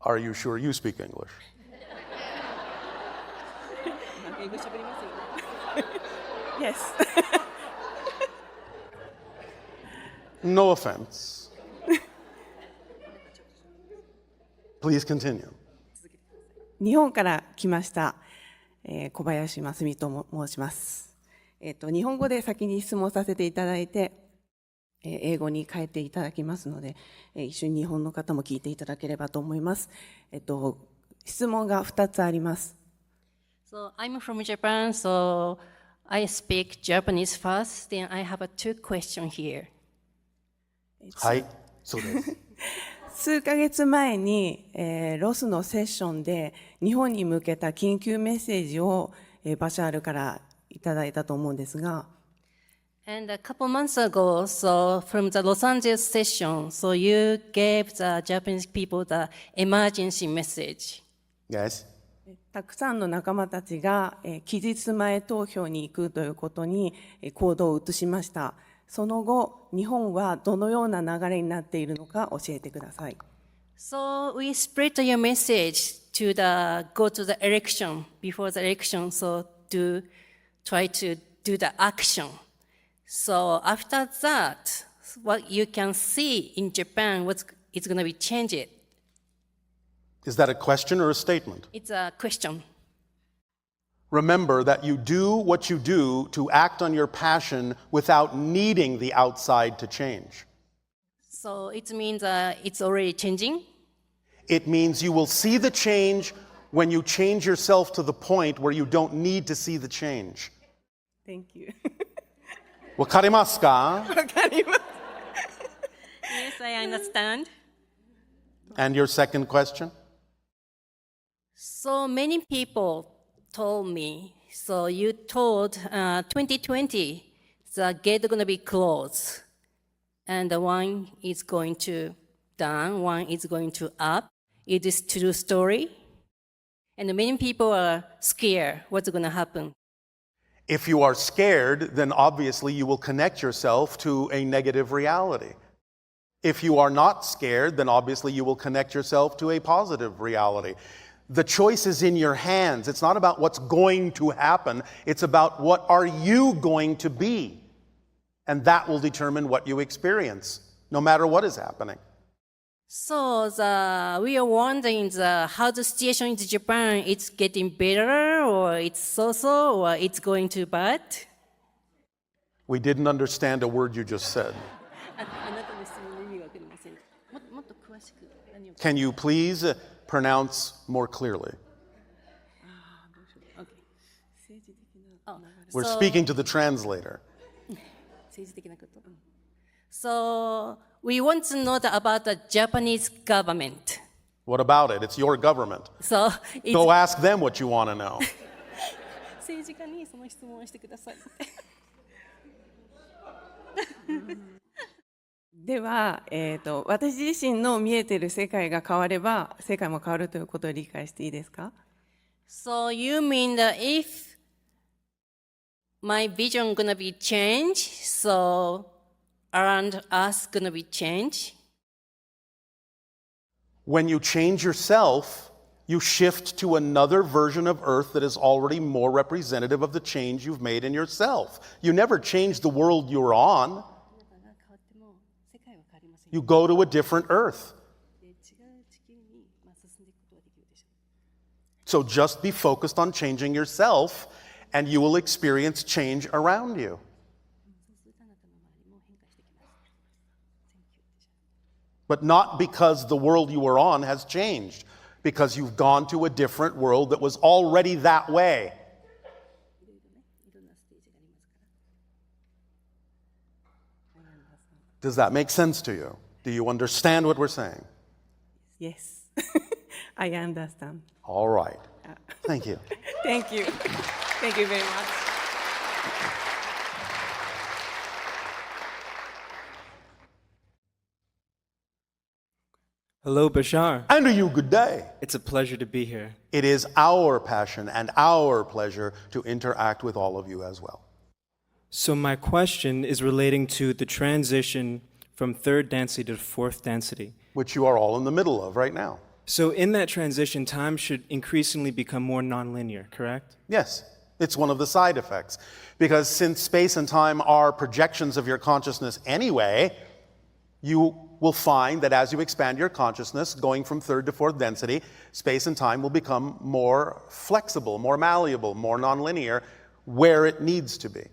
S1: Are you sure you speak English?
S5: Yes.
S1: No offense. Please continue.
S6: 日本から来ました、小林真澄と申します。日本語で先に質問させていただいて、英語に変えていただきますので、一緒に日本の方も聞いていただければと思います。質問が2つあります。
S5: So I'm from Japan, so I speak Japanese first, then I have two questions here.
S1: はい、そうです。
S6: 数ヶ月前に、ロスのセッションで日本に向けた緊急メッセージを、バシャールからいただいたと思うんですが、
S5: And a couple months ago, so from the Los Angeles session, so you gave the Japanese people the emergency message.
S1: Yes.
S6: たくさんの仲間たちが、期日前投票に行くということに、行動を移しました。その後、日本はどのような流れになっているのか教えてください。
S5: So we spread your message to go to the election, before the election, so try to do the action. So after that, what you can see in Japan, it's going to be changed.
S1: Is that a question or a statement?
S5: It's a question.
S1: Remember that you do what you do to act on your passion without needing the outside to change.
S5: So it means it's already changing.
S1: It means you will see the change when you change yourself to the point where you don't need to see the change.
S6: Thank you.
S1: わかりますか?
S6: わかります。
S5: Yes, I understand.
S1: And your second question?
S5: So many people told me, so you told 2020, the gate is going to be closed. And the one is going to down, one is going to up. It is true story. And many people are scared what's going to happen.
S1: If you are scared, then obviously you will connect yourself to a negative reality. If you are not scared, then obviously you will connect yourself to a positive reality. The choice is in your hands. It's not about what's going to happen. It's about what are you going to be. And that will determine what you experience, no matter what is happening.
S5: So we are wondering how the situation in Japan, it's getting better, or it's so-so, or it's going too bad?
S1: We didn't understand a word you just said. Can you please pronounce more clearly? We're speaking to the translator.
S5: So we want to know about the Japanese government.
S1: What about it? It's your government.
S5: So it's
S1: Go ask them what you want to know.
S5: 政治家にその質問をしてください。
S6: では、私自身の見えている世界が変われば、世界も変わるということを理解していいですか？
S5: So you mean that if my vision gonna be changed, so around us gonna be changed?
S1: When you change yourself, you shift to another version of Earth that is already more representative of the change you've made in yourself. You never change the world you're on. You go to a different Earth. So just be focused on changing yourself, and you will experience change around you. But not because the world you are on has changed, because you've gone to a different world that was already that way. Does that make sense to you? Do you understand what we're saying?
S6: Yes. I understand.
S1: All right. Thank you.
S6: Thank you. Thank you very much.
S7: Hello, Bashar.
S1: And to you, good day.
S7: It's a pleasure to be here.
S1: It is our passion and our pleasure to interact with all of you as well.
S7: So my question is relating to the transition from third density to fourth density.
S1: Which you are all in the middle of right now.
S7: So in that transition, time should increasingly become more nonlinear, correct?
S1: Yes, it's one of the side effects. Because since space and time are projections of your consciousness anyway, you will find that as you expand your consciousness, going from third to fourth density, space and time will become more flexible, more malleable, more nonlinear, where it needs to be.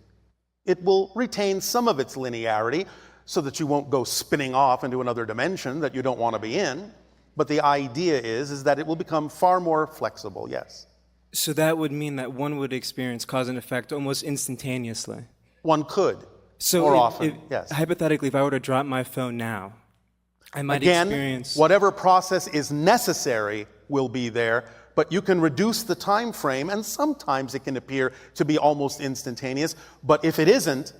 S1: It will retain some of its linearity so that you won't go spinning off into another dimension that you don't want to be in. But the idea is that it will become far more flexible, yes.
S7: So that would mean that one would experience cause and effect almost instantaneously.
S1: One could,
S7: So
S1: more often, yes.
S7: Hypothetically, if I were to drop my phone now, I might
S1: Again,
S7: experience...
S1: whatever process is necessary will be there, but you can reduce the time frame, and sometimes it can appear to be almost instantaneous. But if it isn't,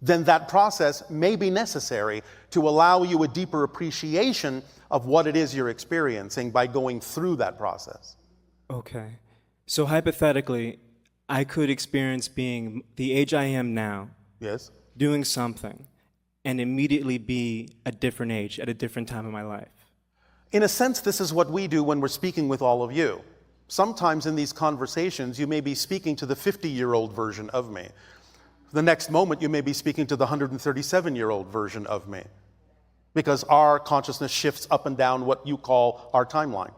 S1: then that process may be necessary to allow you a deeper appreciation of what it is you're experiencing by going through that process.
S7: Okay. So hypothetically, I could experience being the age I am now,
S1: Yes?
S7: doing something, and immediately be a different age at a different time in my life.
S1: In a sense, this is what we do when we're speaking with all of you. Sometimes in these conversations, you may be speaking to the 50-year-old version of me. The next moment, you may be speaking to the 137-year-old version of me, because our consciousness shifts up and down what you call our timeline,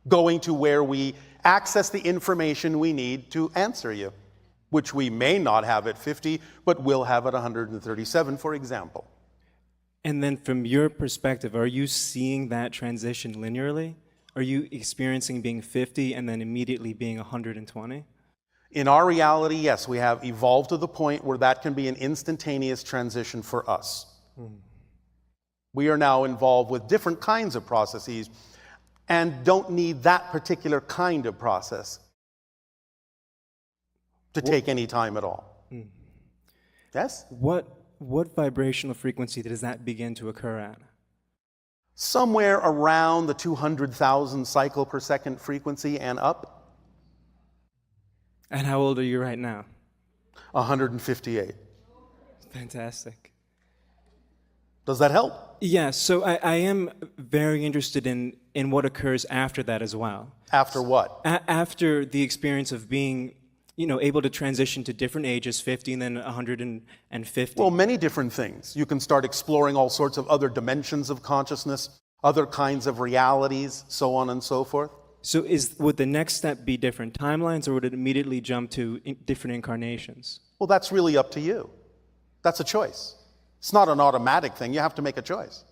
S1: going to where we access the information we need to answer you, which we may not have at 50, but will have at 137, for example.
S7: And then from your perspective, are you seeing that transition linearly? Are you experiencing being 50 and then immediately being 120?
S1: In our reality, yes, we have evolved to the point where that can be an instantaneous transition for us. We are now involved with different kinds of processes and don't need that particular kind of process to take any time at all. Yes?
S7: What vibrational frequency does that begin to occur at?
S1: Somewhere around the 200,000 cycle per second frequency and up.
S7: And how old are you right now?
S1: 158.
S7: Fantastic.
S1: Does that help?
S7: Yeah, so I am very interested in and what occurs after that as well.
S1: After what?
S7: After the experience of being, able to transition to different ages, 50 and then 150.
S1: Well, many different things. You can start exploring all sorts of other dimensions of consciousness, other kinds of realities, so on and so forth.
S7: So would the next step be different timelines, or would it immediately jump to different incarnations?
S1: Well, that's really up to you. That's a choice. It's not an automatic thing. You have to make a choice.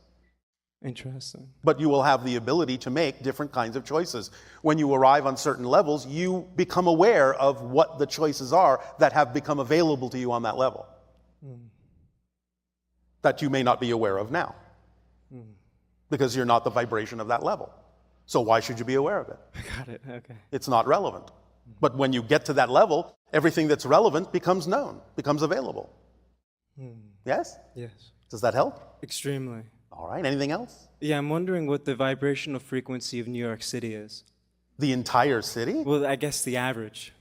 S7: Interesting.
S1: But you will have the ability to make different kinds of choices. When you arrive on certain levels, you become aware of what the choices are that have become available to you on that level that you may not be aware of now because you're not the vibration of that level. So why should you be aware of it?
S7: Got it. Okay.
S1: It's not relevant. But when you get to that level, everything that's relevant becomes known, becomes available. Yes?
S7: Yes.
S1: Does that help?
S7: Extremely.
S1: All right. Anything else?
S7: Yeah, I'm wondering what the vibrational frequency of New York City is.
S1: The entire city?
S7: Well, I guess the average.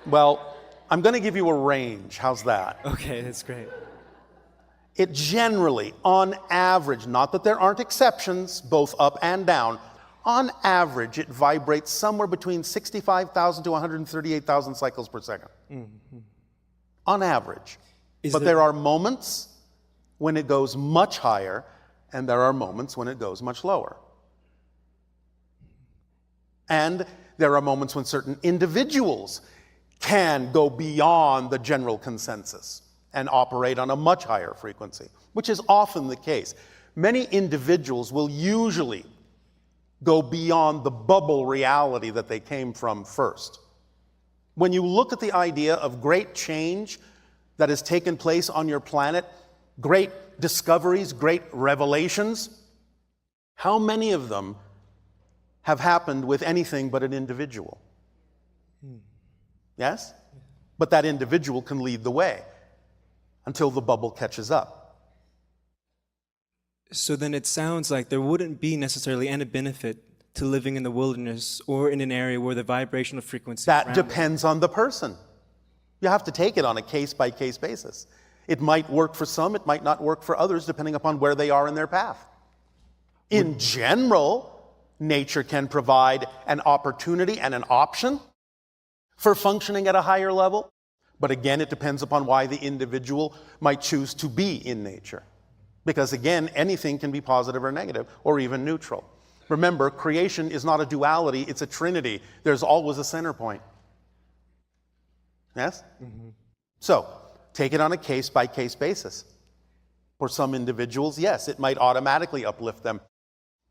S1: Well, I'm going to give you a range. How's that?
S7: Okay, that's great.
S1: It generally, on average, not that there aren't exceptions, both up and down, on average, it vibrates somewhere between 65,000 to 138,000 cycles per second. On average. But there are moments when it goes much higher, and there are moments when it goes much lower. And there are moments when certain individuals can go beyond the general consensus and operate on a much higher frequency, which is often the case. Many individuals will usually go beyond the bubble reality that they came from first. When you look at the idea of great change that has taken place on your planet, great discoveries, great revelations, how many of them have happened with anything but an individual? Yes? But that individual can lead the way until the bubble catches up.
S7: So then it sounds like there wouldn't be necessarily any benefit to living in the wilderness or in an area where the vibrational frequency
S1: That depends on the person. You have to take it on a case-by-case basis. It might work for some, it might not work for others, depending upon where they are in their path. In general, nature can provide an opportunity and an option for functioning at a higher level. But again, it depends upon why the individual might choose to be in nature. Because again, anything can be positive or negative, or even neutral. Remember, creation is not a duality, it's a trinity. There's always a center point. Yes? So, take it on a case-by-case basis. For some individuals, yes, it might automatically uplift them.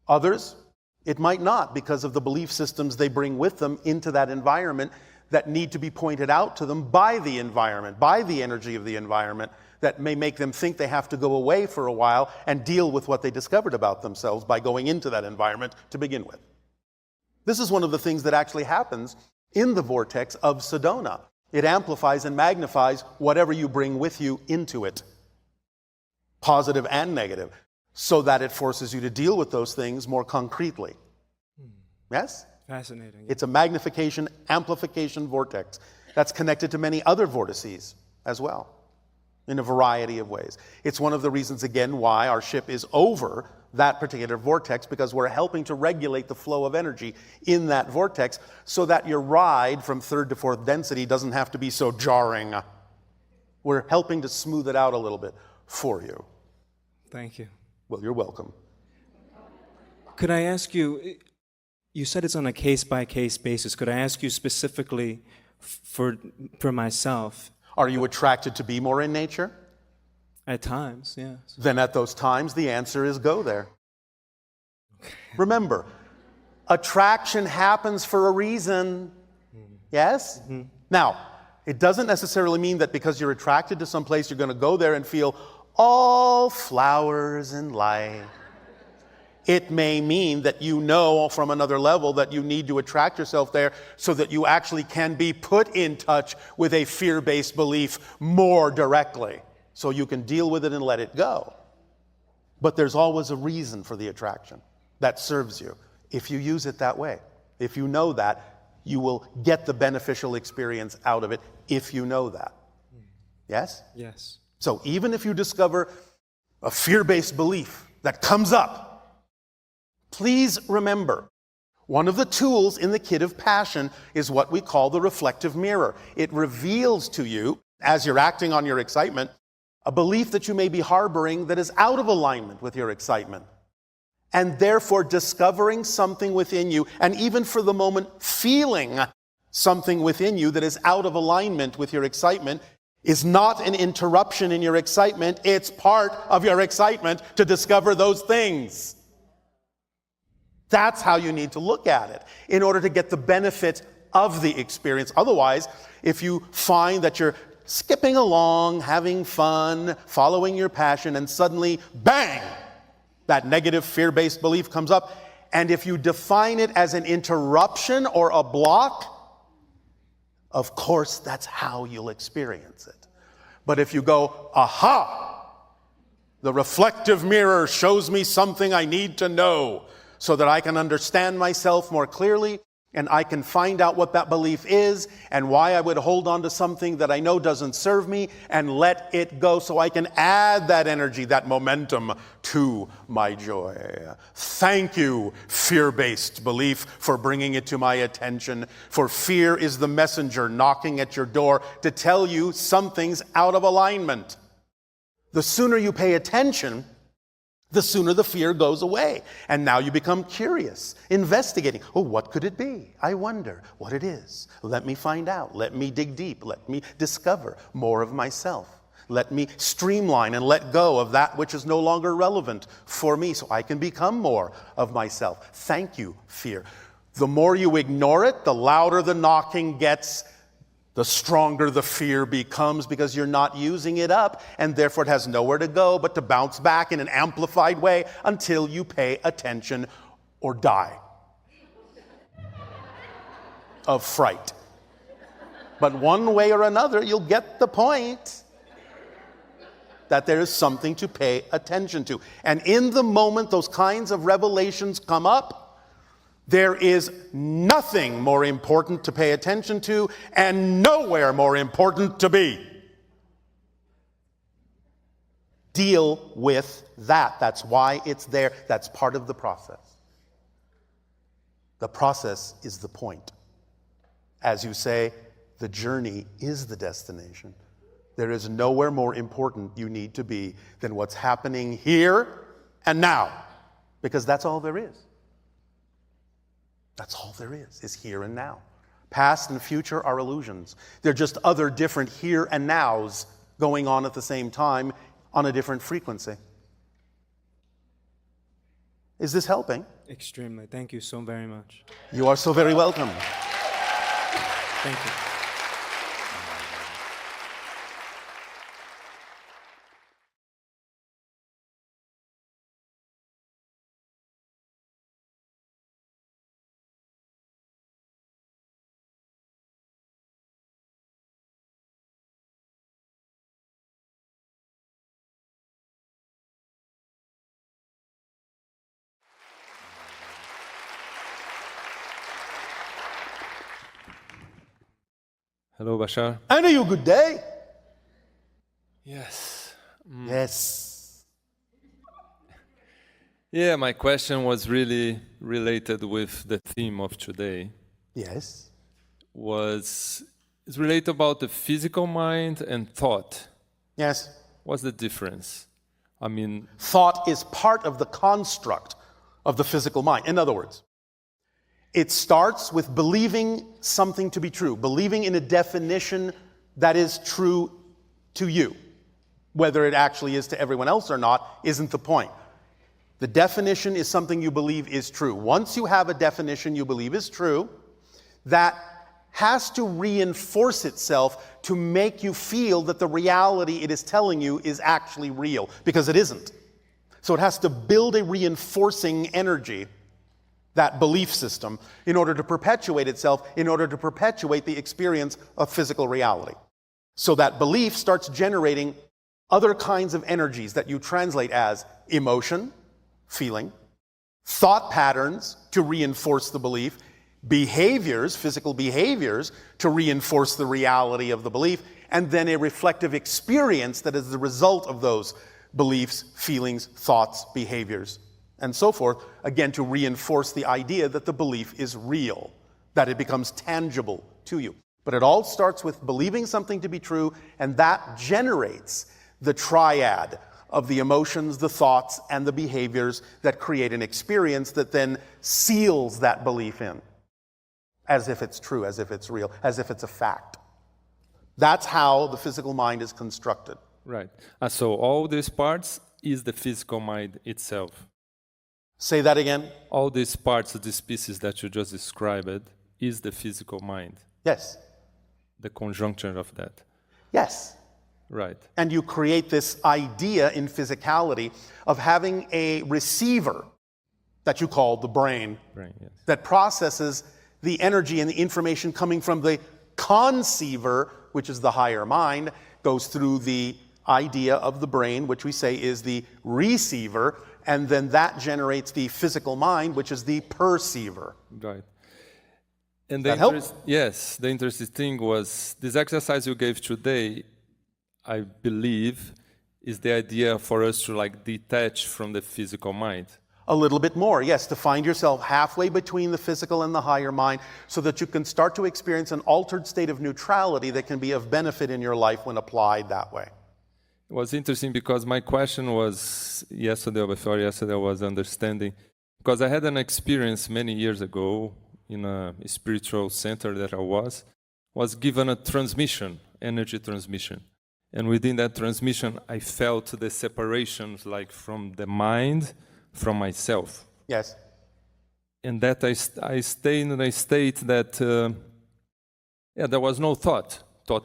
S1: Others, it might not, because of the belief systems they bring with them into that environment that need to be pointed out to them by the environment, by the energy of the environment, that may make them think they have to go away for a while and deal with what they discovered about themselves by going into that environment to begin with. This is one of the things that actually happens in the vortex of Sedona. It amplifies and magnifies whatever you bring with you into it, positive and negative, so that it forces you to deal with those things more concretely. Yes?
S7: Fascinating.
S1: It's a magnification, amplification vortex that's connected to many other vortices as well, in a variety of ways. It's one of the reasons, again, why our ship is over that particular vortex, because we're helping to regulate the flow of energy in that vortex so that your ride from third to fourth density doesn't have to be so jarring. We're helping to smooth it out a little bit for you.
S7: Thank you.
S1: Well, you're welcome.
S7: Could I ask you, you said it's on a case-by-case basis. Could I ask you specifically for myself?
S1: Are you attracted to be more in nature?
S7: At times, yes.
S1: Then at those times, the answer is go there. Remember, attraction happens for a reason. Yes? Now, it doesn't necessarily mean that because you're attracted to some place, you're going to go there and feel all flowers and light. It may mean that you know from another level that you need to attract yourself there so that you actually can be put in touch with a fear-based belief more directly, so you can deal with it and let it go. But there's always a reason for the attraction that serves you. If you use it that way, if you know that, you will get the beneficial experience out of it if you know that. Yes?
S7: Yes.
S1: So even if you discover a fear-based belief that comes up, please remember, one of the tools in the kit of passion is what we call the reflective mirror. It reveals to you, as you're acting on your excitement, a belief that you may be harboring that is out of alignment with your excitement. And therefore discovering something within you, and even for the moment feeling something within you that is out of alignment with your excitement, is not an interruption in your excitement. It's part of your excitement to discover those things. That's how you need to look at it in order to get the benefit of the experience. Otherwise, if you find that you're skipping along, having fun, following your passion, and suddenly, bang, that negative fear-based belief comes up, and if you define it as an interruption or a block, of course, that's how you'll experience it. But if you go, aha, the reflective mirror shows me something I need to know so that I can understand myself more clearly and I can find out what that belief is and why I would hold on to something that I know doesn't serve me and let it go so I can add that energy, that momentum to my joy. Thank you, fear-based belief, for bringing it to my attention. For fear is the messenger knocking at your door to tell you something's out of alignment. The sooner you pay attention, the sooner the fear goes away. And now you become curious, investigating. Oh, what could it be? I wonder what it is. Let me find out. Let me dig deep. Let me discover more of myself. Let me streamline and let go of that which is no longer relevant for me so I can become more of myself. Thank you, fear. The more you ignore it, the louder the knocking gets, the stronger the fear becomes because you're not using it up, and therefore it has nowhere to go but to bounce back in an amplified way until you pay attention or die of fright. But one way or another, you'll get the point that there is something to pay attention to. And in the moment those kinds of revelations come up, there is nothing more important to pay attention to and nowhere more important to be. Deal with that. That's why it's there. That's part of the process. The process is the point. As you say, the journey is the destination. There is nowhere more important you need to be than what's happening here and now, because that's all there is. That's all there is here and now. Past and future are illusions. They're just other different here and nows going on at the same time on a different frequency. Is this helping?
S7: Extremely. Thank you so very much.
S1: You are so very welcome.
S7: Thank you.
S8: Hello, Bashar.
S1: And are you good day?
S8: Yes.
S1: Yes.
S8: Yeah, my question was really related with the theme of today.
S1: Yes.
S8: It's related about the physical mind and thought.
S1: Yes.
S8: What's the difference? I mean,
S1: Thought is part of the construct of the physical mind. In other words, it starts with believing something to be true, believing in a definition that is true to you. Whether it actually is to everyone else or not isn't the point. The definition is something you believe is true. Once you have a definition you believe is true, that has to reinforce itself to make you feel that the reality it is telling you is actually real, because it isn't. So it has to build a reinforcing energy, that belief system, in order to perpetuate itself, in order to perpetuate the experience of physical reality. So that belief starts generating other kinds of energies that you translate as emotion, feeling, thought patterns to reinforce the belief, behaviors, physical behaviors to reinforce the reality of the belief, and then a reflective experience that is the result of those beliefs, feelings, thoughts, behaviors, and so forth, again, to reinforce the idea that the belief is real, that it becomes tangible to you. But it all starts with believing something to be true, and that generates the triad of the emotions, the thoughts, and the behaviors that create an experience that then seals that belief in, as if it's true, as if it's real, as if it's a fact. That's how the physical mind is constructed.
S8: Right. So all these parts is the physical mind itself.
S1: Say that again.
S8: All these parts, these pieces that you just described, is the physical mind.
S1: Yes.
S8: The conjunction of that.
S1: Yes.
S8: Right.
S1: And you create this idea in physicality of having a receiver that you call the brain,
S8: Yes.
S1: that processes the energy and the information coming from the conceiver, which is the higher mind, goes through the idea of the brain, which we say is the receiver, and then that generates the physical mind, which is the perceiver.
S8: Right. And
S1: That help?
S8: yes, the interesting thing was this exercise you gave today, I believe, is the idea for us to like detach from the physical mind.
S1: A little bit more, yes, to find yourself halfway between the physical and the higher mind so that you can start to experience an altered state of neutrality that can be of benefit in your life when applied that way.
S8: It was interesting because my question was yesterday or before yesterday I was understanding, because I had an experience many years ago in a spiritual center that I was given a transmission, energy transmission. And within that transmission, I felt the separations like from the mind, from myself.
S1: Yes.
S8: And that I stayed in a state that, there was no thought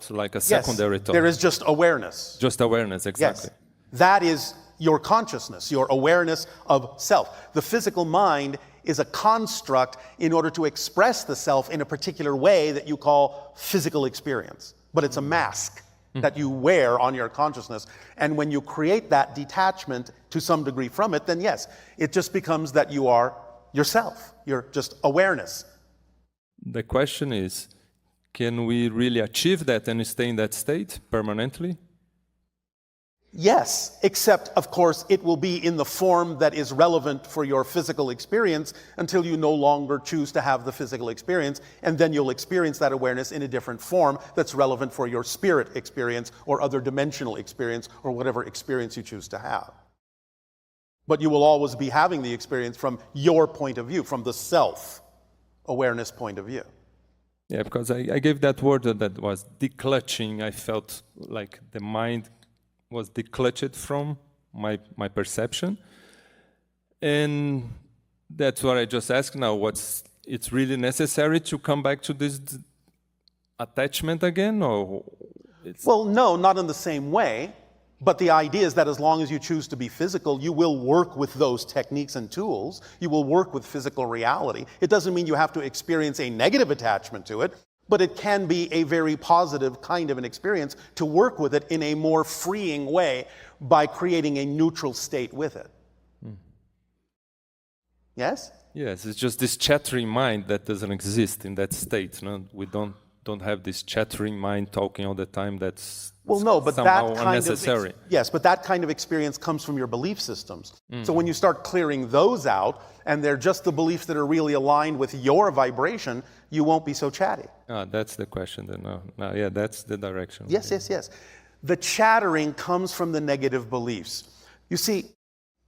S8: like a secondary thought.
S1: There is just awareness.
S8: Just awareness, exactly.
S1: Yes. That is your consciousness, your awareness of self. The physical mind is a construct in order to express the self in a particular way that you call physical experience. But it's a mask that you wear on your consciousness. And when you create that detachment to some degree from it, then yes, it just becomes that you are yourself. You're just awareness.
S8: The question is, can we really achieve that and stay in that state permanently?
S1: Yes, except, of course, it will be in the form that is relevant for your physical experience until you no longer choose to have the physical experience, and then you'll experience that awareness in a different form that's relevant for your spirit experience or other dimensional experience or whatever experience you choose to have. But you will always be having the experience from your point of view, from the self-awareness point of view.
S8: Yeah, because I gave that word that was declutching. I felt like the mind was declutched from my perception. And that's what I just asked now. It's really necessary to come back to this attachment again? Or
S1: Well, no, not in the same way. But the idea is that as long as you choose to be physical, you will work with those techniques and tools. You will work with physical reality. It doesn't mean you have to experience a negative attachment to it, but it can be a very positive kind of an experience to work with it in a more freeing way by creating a neutral state with it. Yes?
S8: Yes, it's just this chattering mind that doesn't exist in that state. No? We don't have this chattering mind talking all the time that's
S1: but
S8: somehow
S1: that kind
S8: unnecessary.
S1: yes, but that kind of experience comes from your belief systems. So when you start clearing those out, and they're just the beliefs that are really aligned with your vibration, you won't be so chatty.
S8: That's the question then. No, yeah, that's the direction.
S1: Yes. The chattering comes from the negative beliefs. You see,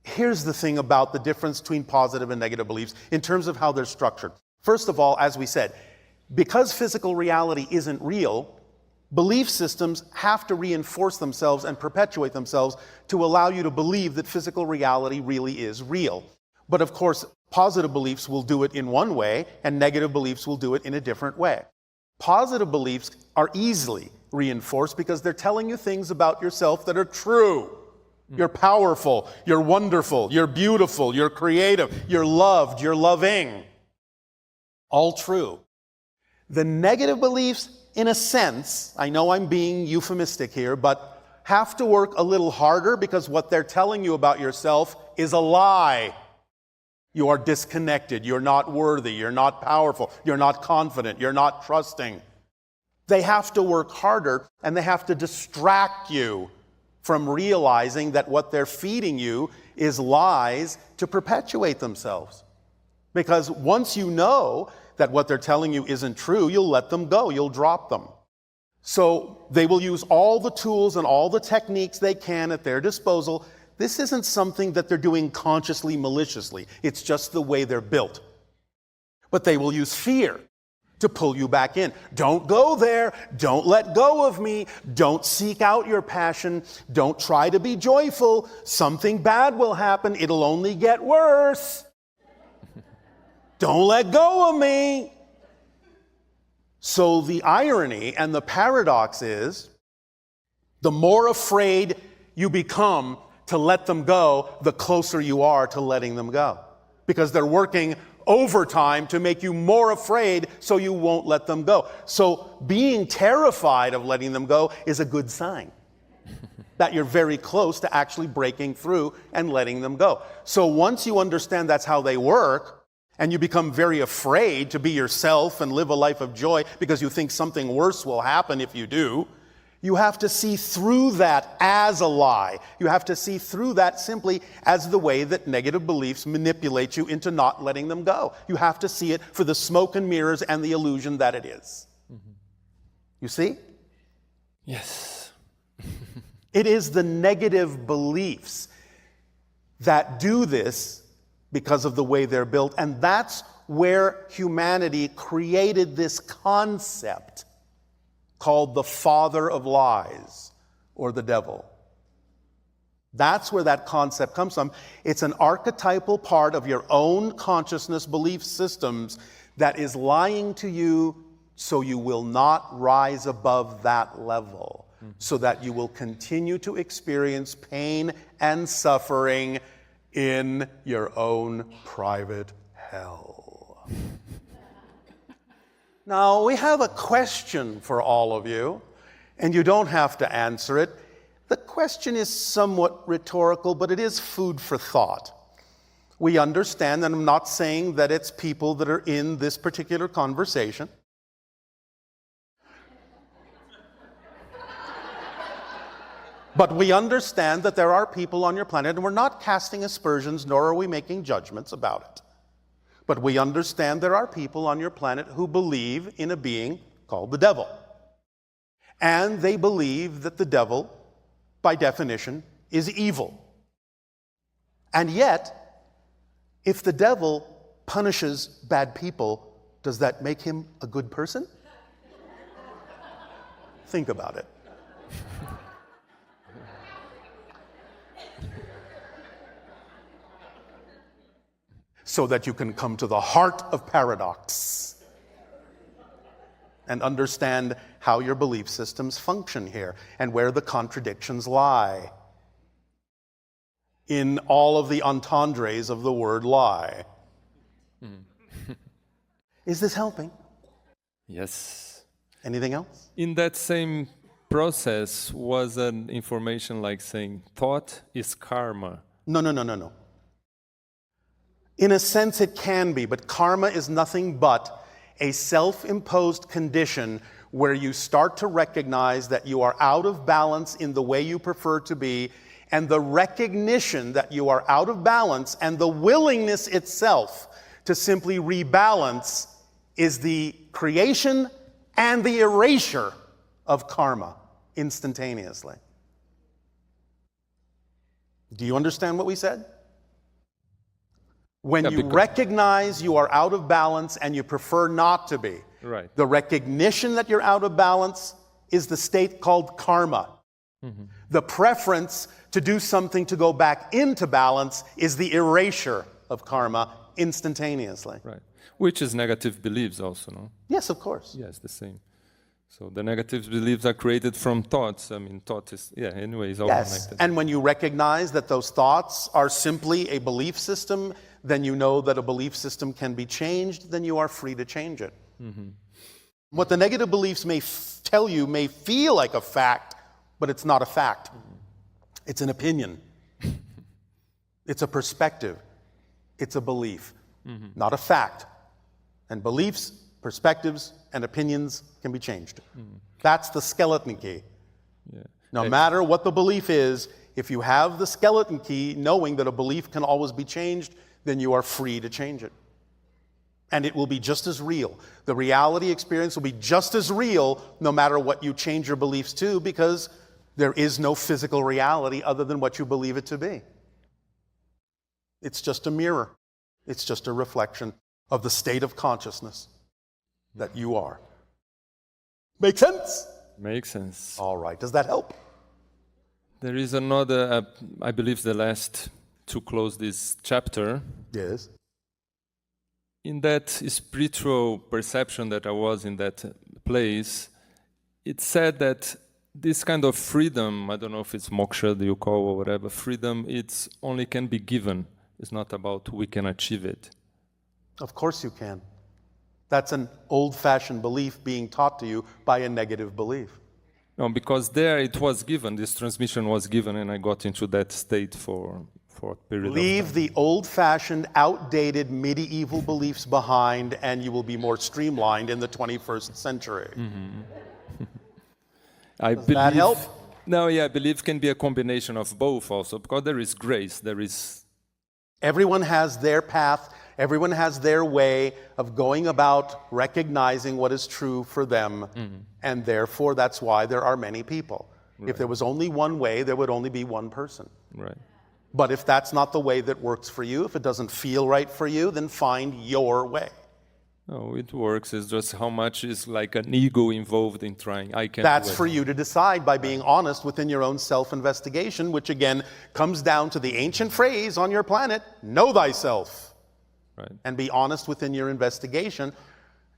S1: here's the thing about the difference between positive and negative beliefs in terms of how they're structured. First of all, as we said, because physical reality isn't real, belief systems have to reinforce themselves and perpetuate themselves to allow you to believe that physical reality really is real. But of course, positive beliefs will do it in one way, and negative beliefs will do it in a different way. Positive beliefs are easily reinforced because they're telling you things about yourself that are true. You're powerful, you're wonderful, you're beautiful, you're creative, you're loved, you're loving. All true. The negative beliefs, in a sense, I know I'm being euphemistic here, but have to work a little harder because what they're telling you about yourself is a lie. You are disconnected, you're not worthy, you're not powerful, you're not confident, you're not trusting. They have to work harder, and they have to distract you from realizing that what they're feeding you is lies to perpetuate themselves. Because once you know that what they're telling you isn't true, you'll let them go, you'll drop them. So they will use all the tools and all the techniques they can at their disposal. This isn't something that they're doing consciously, maliciously. It's just the way they're built. But they will use fear to pull you back in. Don't go there. Don't let go of me. Don't seek out your passion. Don't try to be joyful. Something bad will happen. It'll only get worse. Don't let go of me. So the irony and the paradox is, the more afraid you become to let them go, the closer you are to letting them go. Because they're working overtime to make you more afraid so you won't let them go. So being terrified of letting them go is a good sign that you're very close to actually breaking through and letting them go. So once you understand that's how they work, and you become very afraid to be yourself and live a life of joy because you think something worse will happen if you do, you have to see through that as a lie. You have to see through that simply as the way that negative beliefs manipulate you into not letting them go. You have to see it for the smoke and mirrors and the illusion that it is. Mm-hmm. You see?
S8: Yes.
S1: It is the negative beliefs that do this because of the way they're built, and that's where humanity created this concept called the father of lies, or the devil. That's where that concept comes from. It's an archetypal part of your own consciousness belief systems that is lying to you so you will not rise above that level, so that you will continue to experience pain and suffering in your own private hell. Now, we have a question for all of you, and you don't have to answer it. The question is somewhat rhetorical, but it is food for thought. We understand, and I'm not saying that it's people that are in this particular conversation. But we understand that there are people on your planet, and we're not casting aspersions, nor are we making judgments about it. But we understand there are people on your planet who believe in a being called the devil. And they believe that the devil, by definition, is evil. And yet, if the devil punishes bad people, does that make him a good person? Think about it. So that you can come to the heart of paradox and understand how your belief systems function here and where the contradictions lie in all of the entendres of the word lie. Is this helping?
S8: Yes.
S1: Anything else?
S8: In that same process was an information like saying thought is karma.
S1: No. In a sense, it can be, but karma is nothing but a self-imposed condition where you start to recognize that you are out of balance in the way you prefer to be, and the recognition that you are out of balance and the willingness itself to simply rebalance is the creation and the erasure of karma instantaneously. Do you understand what we said? When you recognize you are out of balance and you prefer not to be,
S8: right.
S1: The recognition that you're out of balance is the state called karma. Mm-hmm. The preference to do something to go back into balance is the erasure of karma instantaneously.
S8: Right. Which is negative beliefs also, no?
S1: Yes, of course.
S8: Yes, the same. So the negative beliefs are created from thoughts. I mean, thought is, anyway, it's all connected.
S1: And when you recognize that those thoughts are simply a belief system, then you know that a belief system can be changed, then you are free to change it. Mm-hmm. What the negative beliefs may tell you may feel like a fact, but it's not a fact. It's an opinion. It's a perspective. It's a belief, not a fact. And beliefs perspectives and opinions can be changed. That's the skeleton key.
S8: Yeah.
S1: No matter what the belief is, if you have the skeleton key, knowing that a belief can always be changed, then you are free to change it. And it will be just as real. The reality experience will be just as real no matter what you change your beliefs to, because there is no physical reality other than what you believe it to be. It's just a mirror. It's just a reflection of the state of consciousness that you are. Make sense?
S8: Makes sense.
S1: All right. Does that help?
S8: There is another, I believe the last to close this chapter.
S1: Yes.
S8: In that spiritual perception that I was in that place, it said that this kind of freedom, I don't know if it's moksha that you call or whatever, freedom, it's only can be given. It's not about we can achieve it.
S1: Of course you can. That's an old-fashioned belief being taught to you by a negative belief.
S8: No, because there it was given, this transmission was given, and I got into that state for a period of time.
S1: Leave the old-fashioned, outdated, medieval beliefs behind, and you will be more streamlined in the 21st century. Does that help?
S8: No, yeah, I believe can be a combination of both also, because there is grace, there is...
S1: Everyone has their path, everyone has their way of going about recognizing what is true for them, and therefore that's why there are many people. Right. If there was only one way, there would only be one person.
S8: Right.
S1: But if that's not the way that works for you, if it doesn't feel right for you, then find your way.
S8: No, it works. It's just how much is like an ego involved in trying. I can't.
S1: That's for you to decide by being honest within your own self-investigation, which again comes down to the ancient phrase on your planet, know thyself.
S8: Right.
S1: And be honest within your investigation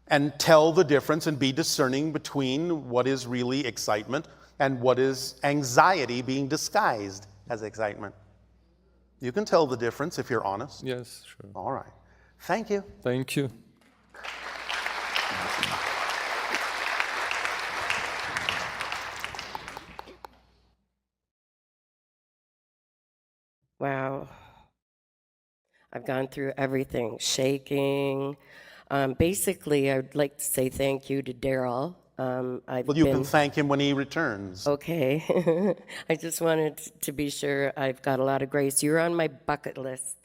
S1: and tell the difference and be discerning between what is really excitement and what is anxiety being disguised as excitement. You can tell the difference if you're honest.
S8: Yes, sure.
S1: All right. Thank you.
S8: Thank you.
S9: Wow. I've gone through everything, shaking. Basically, I would like to say thank you to Darryl.
S1: Well, you can thank him when he returns.
S9: Okay. I just wanted to be sure I've got a lot of grace. You're on my bucket list.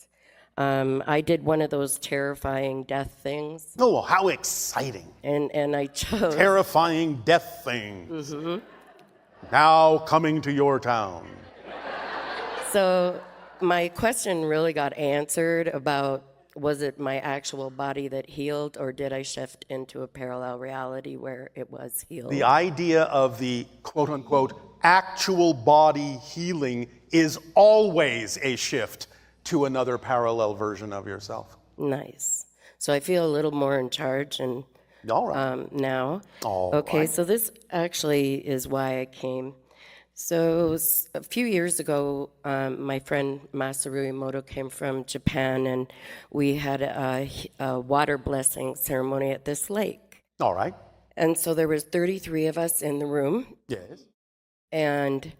S9: I did one of those terrifying death things.
S1: Oh, how exciting.
S9: And I chose...
S1: Terrifying death things. Now coming to your town.
S9: So my question really got answered about, was it my actual body that healed, or did I shift into a parallel reality where it was healed?
S1: The idea of the quote-unquote actual body healing is always a shift to another parallel version of yourself.
S9: Nice. So I feel a little more in charge and
S1: All right.
S9: now.
S1: All
S9: okay,
S1: right.
S9: so this actually is why I came. So a few years ago, my friend Masaru Emoto came from Japan, and we had a water blessing ceremony at this lake.
S1: All right.
S9: And so there was 33 of us in the room.
S1: Yes.
S9: And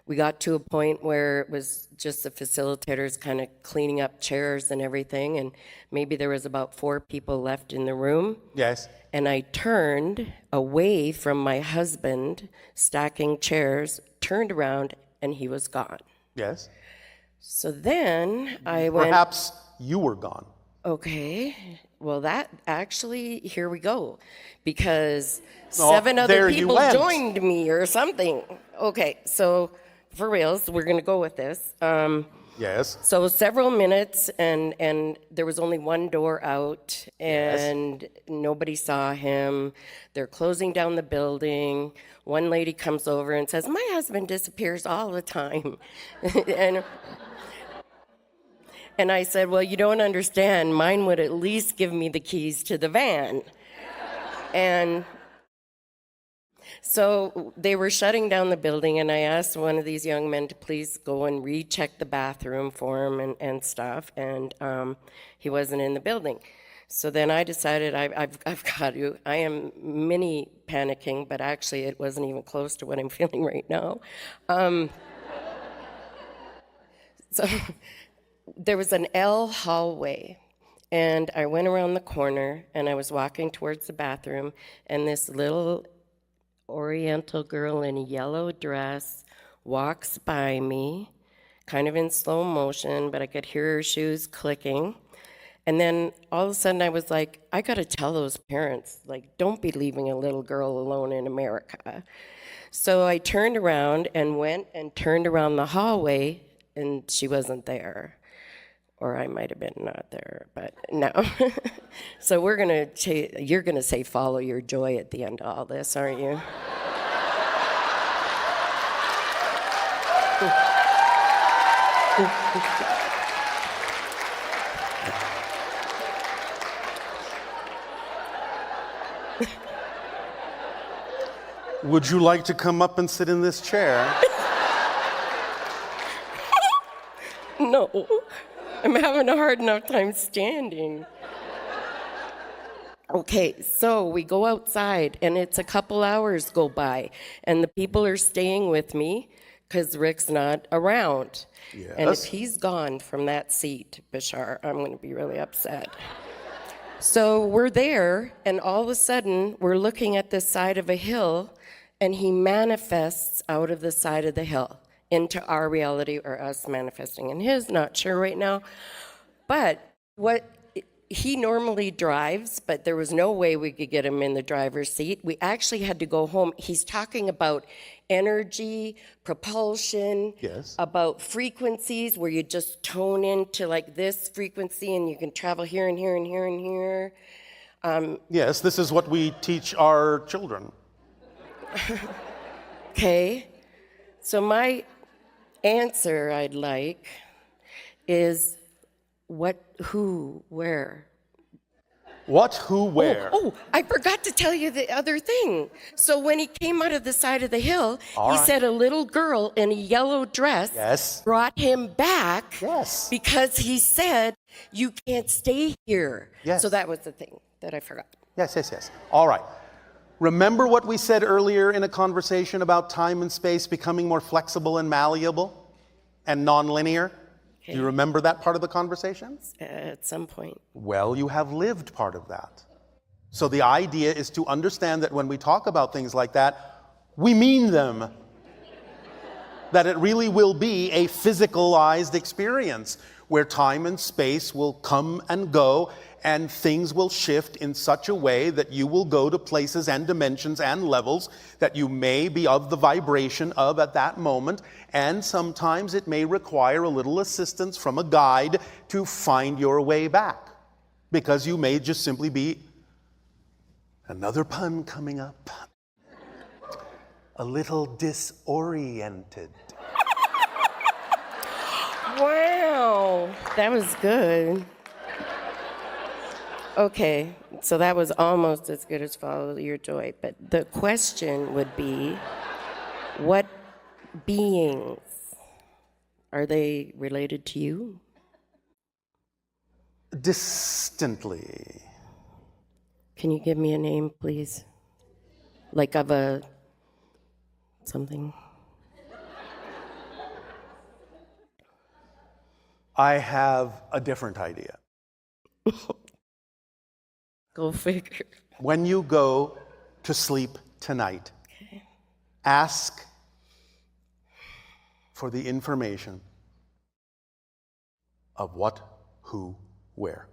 S9: we got to a point where it was just the facilitators kind of cleaning up chairs and everything, and maybe there was about 4 people left in the room.
S1: Yes.
S9: And I turned away from my husband, stacking chairs, turned around, and he was gone.
S1: Yes.
S9: So then I went...
S1: Perhaps you were gone.
S9: Okay, well, that actually, here we go, because 7 other people joined me or something. Okay, so for reals, we're going to go with this.
S1: Yes.
S9: So several minutes, and there was only one door out, and nobody saw him. They're closing down the building. One lady comes over and says, "My husband disappears all the time." And I said, "Well, you don't understand. Mine would at least give me the keys to the van." And so they were shutting down the building, and I asked one of these young men to please go and recheck the bathroom for him and stuff, and he wasn't in the building. So then I decided I've got to. I am mini panicking, but actually it wasn't even close to what I'm feeling right now. So there was an L hallway, And I went around the corner, and I was walking towards the bathroom, and this little Oriental girl in a yellow dress walks by me, kind of in slow motion, but I could hear her shoes clicking. And then all of a sudden I was like, I got to tell those parents, like, don't be leaving a little girl alone in America. So I turned around and went and turned around the hallway, and she wasn't there. Or I might have been not there, but no. So you're gonna say follow your joy at the end of all this, aren't you?
S1: Would you like to come up and sit in this chair?
S9: No, I'm having a hard enough time standing. Okay, so we go outside, and it's a couple hours go by, and the people are staying with me because Rick's not around.
S1: Yes.
S9: And if he's gone from that seat, Bashar, I'm going to be really upset. So we're there, and all of a sudden, we're looking at the side of a hill, and he manifests out of the side of the hill into our reality, or us manifesting in his, not sure right now. But what he normally drives, but there was no way we could get him in the driver's seat. We actually had to go home. He's talking about energy, propulsion,
S1: Yes.
S9: about frequencies where you just tone into like this frequency and you can travel here and here and here and here.
S1: Yes, this is what we teach our children.
S9: Okay, so my answer I'd like is what, who, where.
S1: What, who, where?
S9: Oh, I forgot to tell you the other thing. So when he came out of the side of the hill,
S1: All
S9: he
S1: right.
S9: said a little girl in a yellow dress
S1: Yes.
S9: brought him back
S1: Yes.
S9: because he said, you can't stay here.
S1: Yes.
S9: So that was the thing that I forgot.
S1: Yes, yes, yes. All right. Remember what we said earlier in a conversation about time and space becoming more flexible and malleable and nonlinear? Do you remember that part of the conversation?
S9: At some point.
S1: Well, you have lived part of that. So the idea is to understand that when we talk about things like that, we mean them. That it really will be a physicalized experience where time and space will come and go and things will shift in such a way that you will go to places and dimensions and levels that you may be of the vibration of at that moment, and sometimes it may require a little assistance from a guide to find your way back, because you may just simply be, another pun coming up, a little disoriented.
S9: Wow, that was good. Okay, so that was almost as good as Follow Your Joy, but the question would be, what beings, are they related to you?
S1: Distantly.
S9: Can you give me a name, please? Like of a something?
S1: I have a different idea.
S9: Go figure.
S1: When you go to sleep tonight, ask for the information of what, who, where.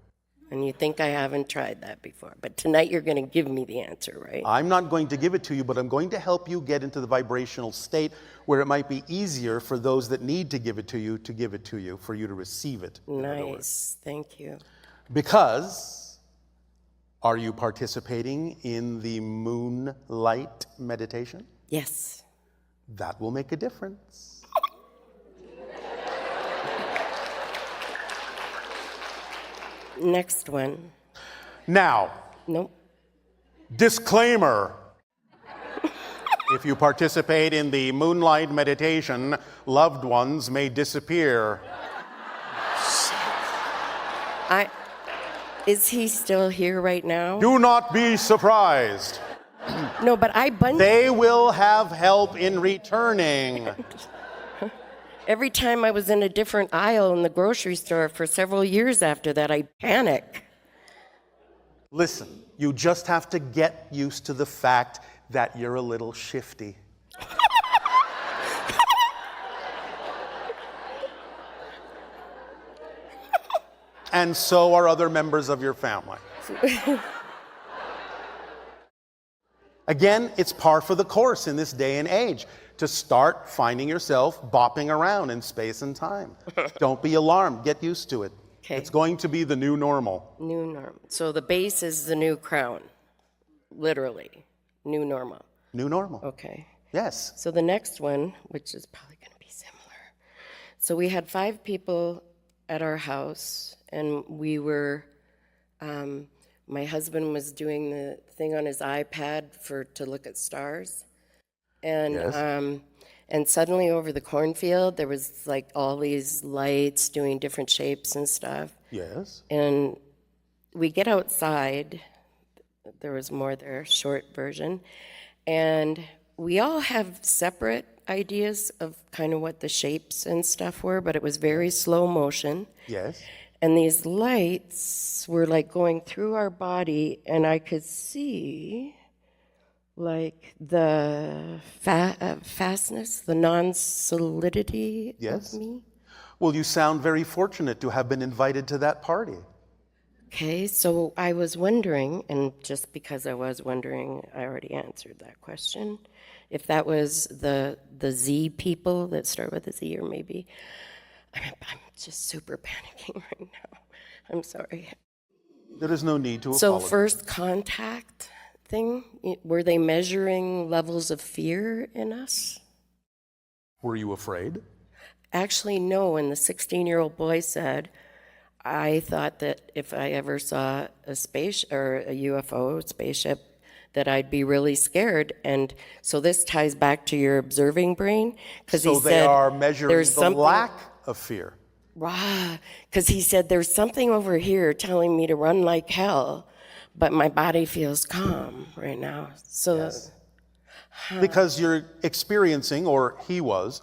S9: And you think I haven't tried that before, but tonight you're going to give me the answer, right?
S1: I'm not going to give it to you, but I'm going to help you get into the vibrational state where it might be easier for those that need to give it to you, for you to receive it.
S9: Nice, thank you.
S1: Because, are you participating in the moonlight meditation?
S9: Yes.
S1: That will make a difference.
S9: Next one.
S1: Now,
S9: Nope.
S1: disclaimer. If you participate in the moonlight meditation, loved ones may disappear.
S9: Is he still here right now?
S1: Do not be surprised.
S9: No, but I bungee.
S1: They will have help in returning.
S9: Every time I was in a different aisle in the grocery store for several years after that, I panic.
S1: Listen, you just have to get used to the fact that you're a little shifty. And so are other members of your family. Again, it's par for the course in this day and age to start finding yourself bopping around in space and time. Don't be alarmed. Get used to it.
S9: Okay.
S1: It's going to be the new normal.
S9: New normal. So the base is the new crown, literally. New normal.
S1: New normal.
S9: Okay.
S1: Yes.
S9: So the next one, which is probably going to be similar. So we had 5 people at our house, and we were, my husband was doing the thing on his iPad to look at stars. And,
S1: Yes.
S9: And suddenly over the cornfield, there was like all these lights doing different shapes and stuff.
S1: Yes.
S9: And we get outside, there was more there, short version, and we all have separate ideas of kind of what the shapes and stuff were, but it was very slow motion.
S1: Yes.
S9: And these lights were like going through our body, and I could see like the fastness, the non-solidity
S1: Yes.
S9: of me.
S1: Well, you sound very fortunate to have been invited to that party.
S9: Okay, so I was wondering, and just because I was wondering, I already answered that question, if that was the Z people that start with a Z, or maybe, I'm just super panicking right now. I'm sorry.
S1: There is no need to
S9: So
S1: apologize.
S9: first contact thing, were they measuring levels of fear in us?
S1: Were you afraid?
S9: Actually, no, and the 16-year-old boy said, I thought that if I ever saw a space or a UFO spaceship, that I'd be really scared. And so this ties back to your observing brain, because he
S1: So
S9: said
S1: they are measuring
S9: there's
S1: the
S9: something,
S1: lack of fear.
S9: because he said there's something over here telling me to run like hell, but my body feels calm right now. So
S1: Because you're experiencing, or he was,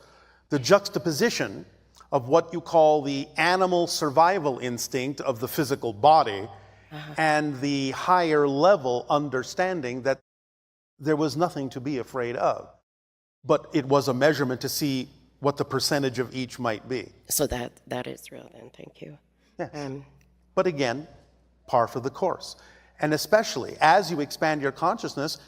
S1: the juxtaposition of what you call the animal survival instinct of the physical body and the higher level understanding that there was nothing to be afraid of. But it was a measurement to see what the percentage of each might be.
S9: so that is real then, thank you.
S1: Yeah. But again, par for the course. And especially as you expand your consciousness,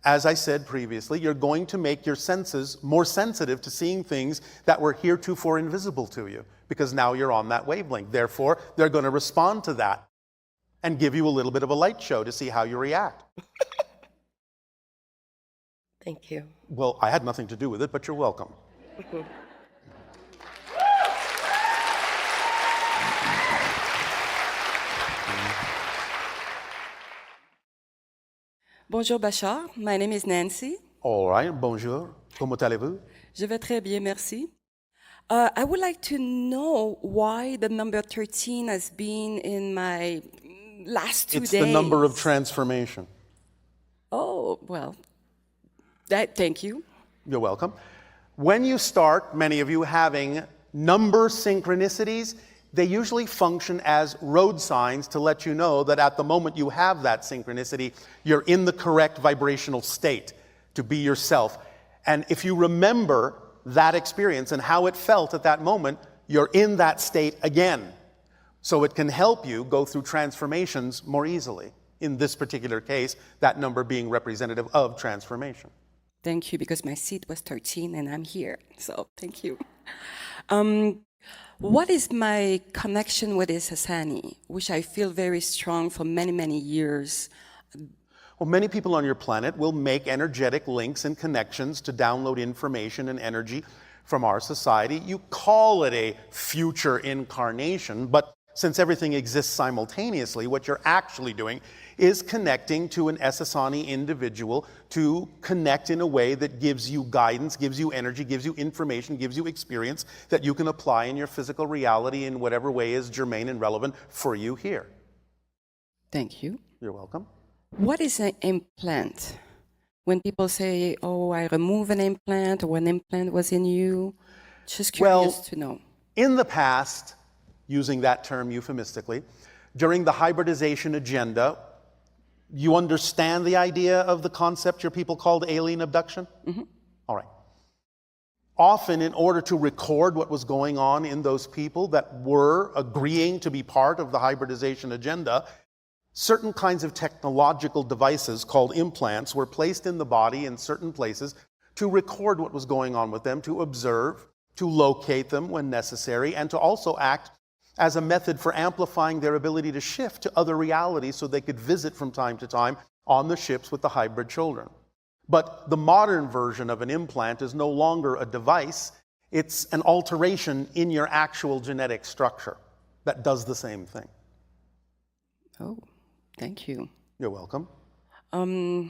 S1: as I said previously, you're going to make your senses more sensitive to seeing things that were heretofore invisible to you, because now you're on that wavelength. Therefore, they're going to respond to that and give you a little bit of a light show to see how you react.
S9: Thank you.
S1: Well, I had nothing to do with it, but you're welcome.
S10: Bonjour Bashar, my name is Nancy.
S1: All right, bonjour. Comment allez-vous?
S10: Je vais très bien, merci. I would like to know why the number 13 has been in my last 2
S1: It's
S10: days.
S1: the number of transformation.
S10: Oh, well, thank you.
S1: You're welcome. When you start, many of you, having number synchronicities, they usually function as road signs to let you know that at the moment you have that synchronicity, you're in the correct vibrational state to be yourself. And if you remember that experience and how it felt at that moment, you're in that state again. So it can help you go through transformations more easily. In this particular case, that number being representative of transformation.
S10: Thank you, because my seat was 13 and I'm here, so thank you. What is my connection with this Hassani, which I feel very strong for many, many years?
S1: Well, many people on your planet will make energetic links and connections to download information and energy from our society. You call it a future incarnation, but since everything exists simultaneously, what you're actually doing is connecting to an Essassani individual to connect in a way that gives you guidance, gives you energy, gives you information, gives you experience that you can apply in your physical reality in whatever way is germane and relevant for you here.
S10: Thank you.
S1: You're welcome.
S10: What is an implant? When people say, oh, I remove an implant, or an implant was in you, just curious to know.
S1: In the past, using that term euphemistically, during the hybridization agenda, You understand the idea of the concept your people called alien abduction? Mm-hmm. All right. Often, in order to record what was going on in those people that were agreeing to be part of the hybridization agenda, certain kinds of technological devices called implants were placed in the body in certain places to record what was going on with them, to observe, to locate them when necessary, and to also act as a method for amplifying their ability to shift to other realities so they could visit from time to time on the ships with the hybrid children. But the modern version of an implant is no longer a device, it's an alteration in your actual genetic structure that does the same thing.
S10: Oh, thank you.
S1: You're welcome.
S10: I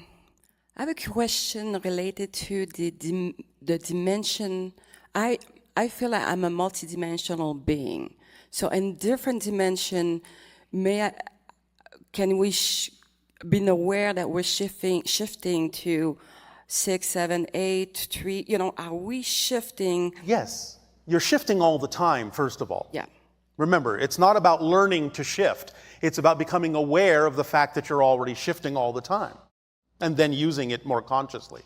S10: have a question related to the dimension. I feel like I'm a multidimensional being. So in different dimension, can we be aware that we're shifting to 6, 7, 8, 3? Are we shifting?
S1: Yes, you're shifting all the time, first of all.
S10: Yeah.
S1: Remember, it's not about learning to shift. It's about becoming aware of the fact that you're already shifting all the time and then using it more consciously.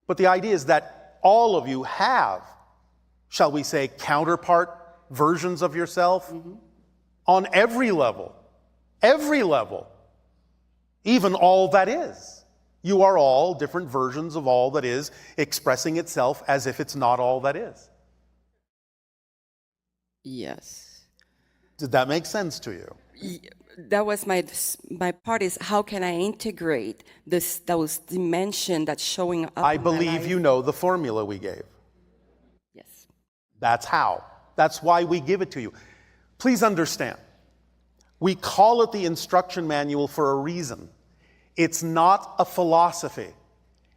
S1: But the idea is that all of you have, shall we say, counterpart versions of yourself on every level, even all that is. You are all different versions of all that is, expressing itself as if it's not all that is.
S10: Yes.
S1: Did that make sense to you?
S10: That was my part is how can I integrate those dimensions that's showing up
S1: I
S10: in my
S1: believe
S10: life?
S1: you know the formula we gave.
S10: Yes.
S1: That's how. That's why we give it to you. Please understand, we call it the instruction manual for a reason. It's not a philosophy.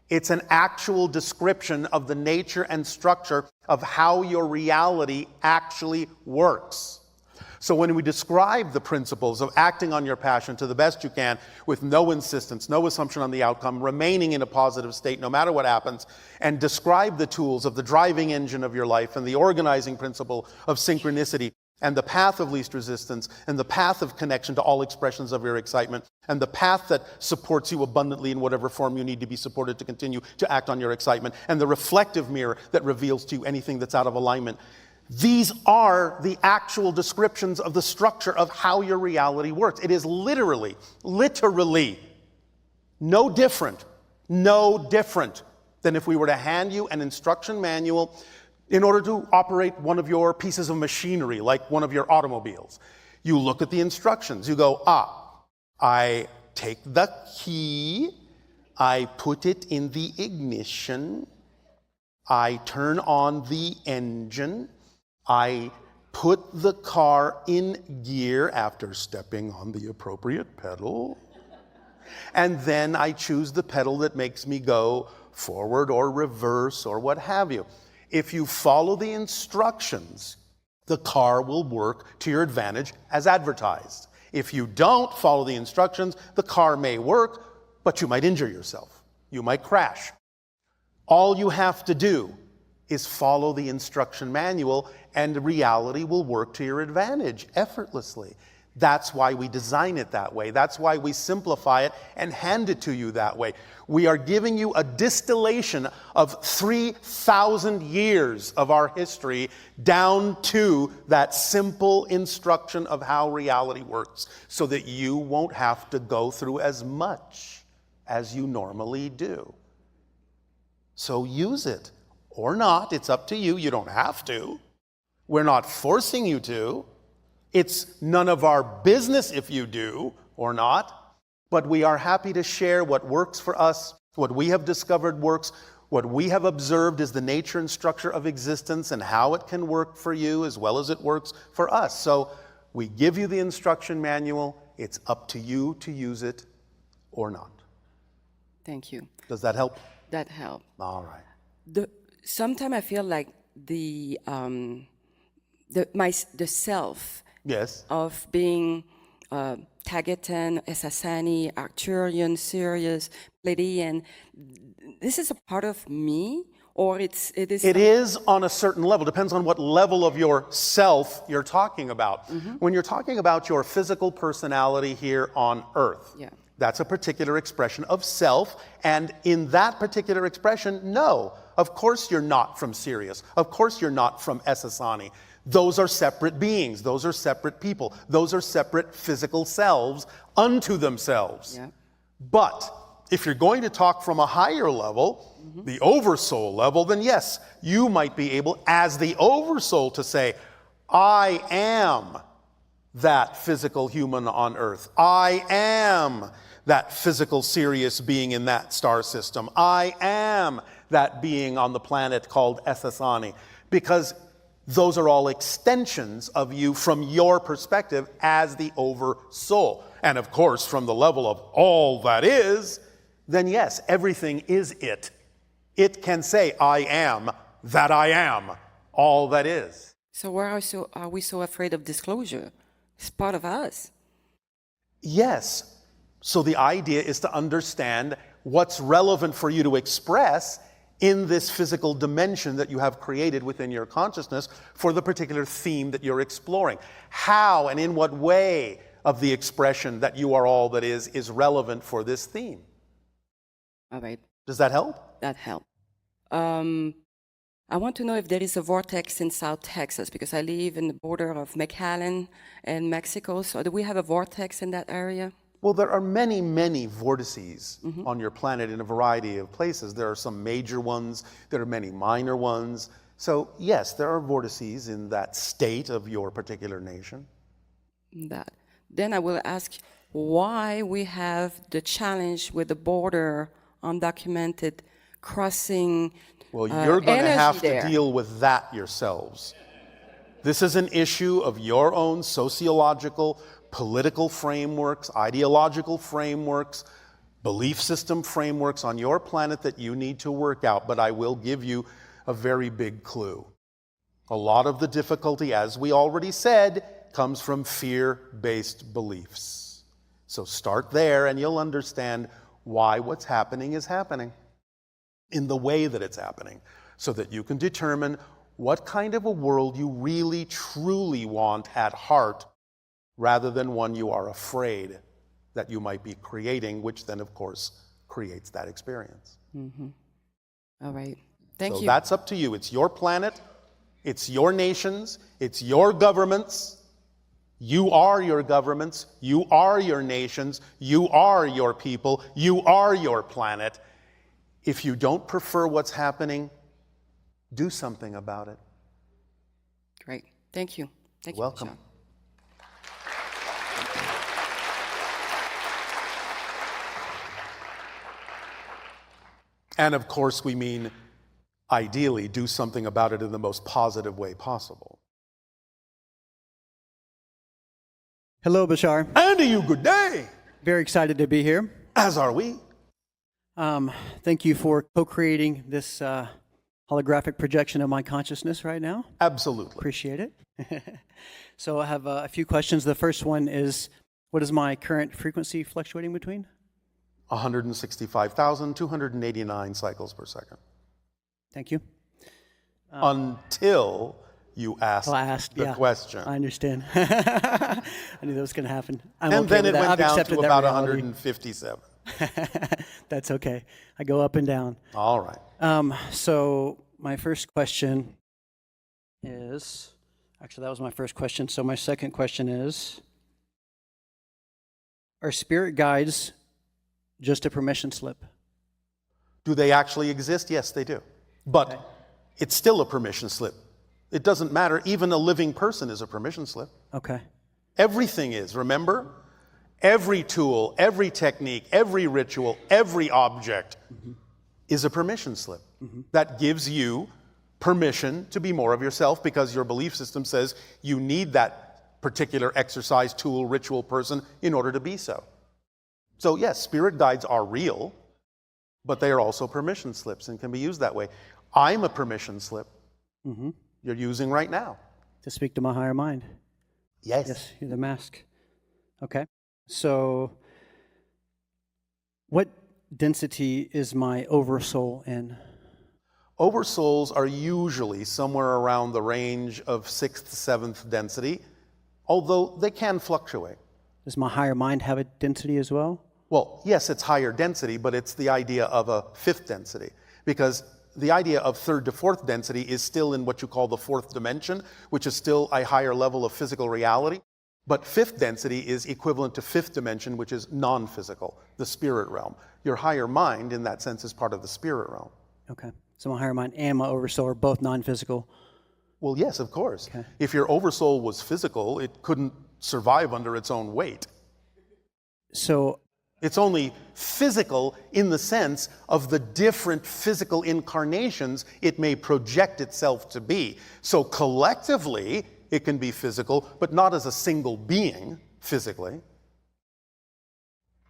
S1: It's an actual description of the nature and structure of how your reality actually works. So when we describe the principles of acting on your passion to the best you can with no insistence, no assumption on the outcome, remaining in a positive state no matter what happens, and describe the tools of the driving engine of your life and the organizing principle of synchronicity and the path of least resistance and the path of connection to all expressions of your excitement and the path that supports you abundantly in whatever form you need to be supported to continue to act on your excitement and the reflective mirror that reveals to you anything that's out of alignment. These are the actual descriptions of the structure of how your reality works. It is literally no different than if we were to hand you an instruction manual in order to operate one of your pieces of machinery, like one of your automobiles. You look at the instructions, you go, I take the key, I put it in the ignition, I turn on the engine, I put the car in gear after stepping on the appropriate pedal, and then I choose the pedal that makes me go forward or reverse or what have you. If you follow the instructions, the car will work to your advantage as advertised. If you don't follow the instructions, the car may work, but you might injure yourself. You might crash. All you have to do is follow the instruction manual and reality will work to your advantage effortlessly. That's why we design it that way. That's why we simplify it and hand it to you that way. We are giving you a distillation of 3,000 years of our history down to that simple instruction of how reality works so that you won't have to go through as much as you normally do. So use it or not. It's up to you. You don't have to. We're not forcing you to. It's none of our business if you do or not, but we are happy to share what works for us, what we have discovered works, what we have observed is the nature and structure of existence and how it can work for you as well as it works for us. So we give you the instruction manual. It's up to you to use it or not.
S10: Thank you.
S1: Does that help?
S10: That helped.
S1: All right.
S10: Sometimes I feel like the self
S1: Yes.
S10: of being Tagetan, Essassani, Arcturian, Sirius, Pleiadian. This is a part of me, or it is?
S1: It is on a certain level. Depends on what level of your self you're talking about. Mm-hmm. When you're talking about your physical personality here on Earth,
S10: yeah.
S1: That's a particular expression of self, and in that particular expression, no, of course you're not from Sirius. Of course you're not from Essassani. Those are separate beings. Those are separate people. Those are separate physical selves unto themselves.
S10: Yeah.
S1: But if you're going to talk from a higher level, the oversoul level, then yes, you might be able, as the oversoul, to say, I am that physical human on Earth. I am that physical Sirius being in that star system. I am that being on the planet called Essassani. Because those are all extensions of you from your perspective as the oversoul. And of course, from the level of all that is, then yes, everything is it. It can say, I am that I am, all that is.
S10: So why are we so afraid of disclosure? It's part of us.
S1: Yes. So the idea is to understand what's relevant for you to express in this physical dimension that you have created within your consciousness for the particular theme that you're exploring. How and in what way of the expression that you are all that is relevant for this theme.
S10: All right.
S1: Does that help?
S10: That helped. I want to know if there is a vortex in South Texas, because I live in the border of McAllen and Mexico. So do we have a vortex in that area?
S1: Well, there are many, many vortices on your planet in a variety of places. There are some major ones. There are many minor ones. So yes, there are vortices in that state of your particular nation.
S10: That. Then I will ask why we have the challenge with the border undocumented crossing.
S1: Well, you're going to
S10: energy
S1: have
S10: there.
S1: to deal with that yourselves. This is an issue of your own sociological, political frameworks, ideological frameworks, belief system frameworks on your planet that you need to work out. But I will give you a very big clue. A lot of the difficulty, as we already said, comes from fear-based beliefs. So start there and you'll understand why what's happening is happening in the way that it's happening, so that you can determine what kind of a world you really, truly want at heart, rather than one you are afraid that you might be creating, which then, of course, creates that experience.
S10: All right. Thank
S1: So
S10: you.
S1: that's up to you. It's your planet, it's your nations, it's your governments. You are your governments, you are your nations, you are your people, you are your planet. If you don't prefer what's happening, do something about it.
S10: Great. Thank you. Thank you.
S1: Welcome.
S10: Bashar.
S1: And of course, we mean, ideally, do something about it in the most positive way possible.
S11: Hello, Bashar.
S1: And to you, good day.
S11: Very excited to be here.
S1: As are we.
S11: Thank you for co-creating this holographic projection of my consciousness right now.
S1: Absolutely.
S11: Appreciate it. So I have a few questions. The first one is, what is my current frequency fluctuating between?
S1: 165,289 cycles per second.
S11: Thank you.
S1: Until you asked the question.
S11: I understand. I knew that was going to happen. I'm
S1: And
S11: okay
S1: then
S11: with
S1: it
S11: that.
S1: went
S11: I've
S1: down
S11: accepted
S1: to
S11: that
S1: about
S11: reality.
S1: 157.
S11: That's okay. I go up and down.
S1: All right.
S11: So my first question is, actually that was my first question. So my second question is, are spirit guides just a permission slip?
S1: Do they actually exist? Yes, they do. But it's still a permission slip. It doesn't matter. Even a living person is a permission slip.
S11: Okay.
S1: Everything is, remember? Every tool, every technique, every ritual, every object is a permission slip that gives you permission to be more of yourself, because your belief system says you need that particular exercise, tool, ritual, person in order to be so. So yes, spirit guides are real, but they are also permission slips and can be used that way. I'm a permission slip you're using right now.
S11: To speak to my higher mind.
S1: Yes.
S11: Yes, you're the mask. Okay. So what density is my oversoul in?
S1: Oversouls are usually somewhere around the range of 6th, 7th density, although they can fluctuate.
S11: Does my higher mind have a density as well?
S1: Well, yes, it's higher density, but it's the idea of a fifth density. Because the idea of third to fourth density is still in what you call the fourth dimension, which is still a higher level of physical reality. But fifth density is equivalent to fifth dimension, which is non-physical, the spirit realm. Your higher mind, in that sense, is part of the spirit realm.
S11: Okay. So my higher mind and my oversoul are both non-physical.
S1: Well, yes, of course.
S11: Okay.
S1: If your oversoul was physical, it couldn't survive under its own weight.
S11: So
S1: it's only physical in the sense of the different physical incarnations it may project itself to be. So collectively, it can be physical, but not as a single being physically.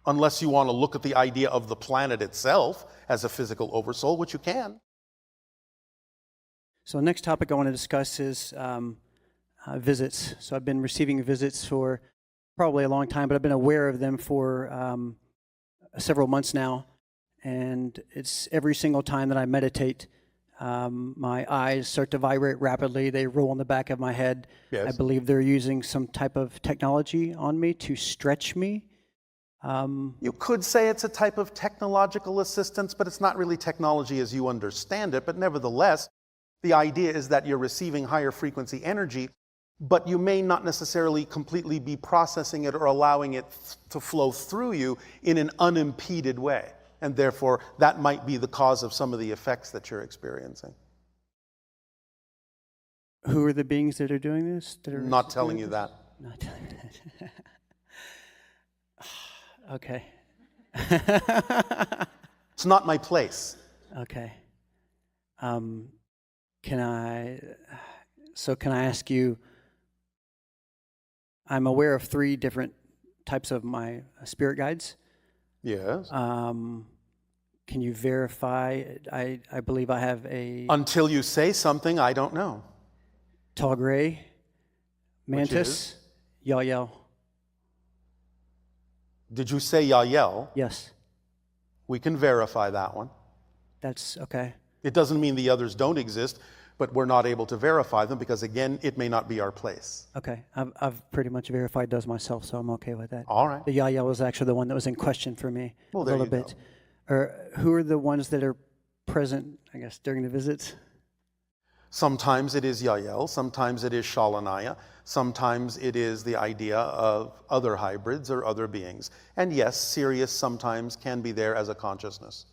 S1: Unless you want to look at the idea of the planet itself as a physical oversoul, which you can.
S11: So the next topic I want to discuss is visits. So I've been receiving visits for probably a long time, but I've been aware of them for several months now. And it's every single time that I meditate, my eyes start to vibrate rapidly. They roll on the back of my head.
S1: Yes.
S11: I believe they're using some type of technology on me to stretch me.
S1: You could say it's a type of technological assistance, but it's not really technology as you understand it. But nevertheless, the idea is that you're receiving higher frequency energy, but you may not necessarily completely be processing it or allowing it to flow through you in an unimpeded way. And therefore, that might be the cause of some of the effects that you're experiencing.
S11: Who are the beings that are doing this?
S1: Not telling you that.
S11: Not telling you that. Okay.
S1: It's not my place.
S11: Okay. Can I ask you, I'm aware of 3 different types of my spirit guides.
S1: Yes.
S11: Can you verify? I believe I have a...
S1: Until you say something, I don't know.
S11: Tall gray, mantis, Yael.
S1: Did you say Yael?
S11: Yes.
S1: We can verify that one.
S11: That's okay.
S1: It doesn't mean the others don't exist, but we're not able to verify them because, again, it may not be our place.
S11: Okay. I've pretty much verified those myself, so I'm okay with that.
S1: All right.
S11: The Yael was actually the one that was in question for me a
S1: Well, there
S11: little
S1: you
S11: bit. Or who are the ones that are present, I guess, during the visits?
S1: Sometimes it is Yael, sometimes it is Shalanaya, sometimes it is the idea of other hybrids or other beings. And yes, Sirius sometimes can be there as a consciousness.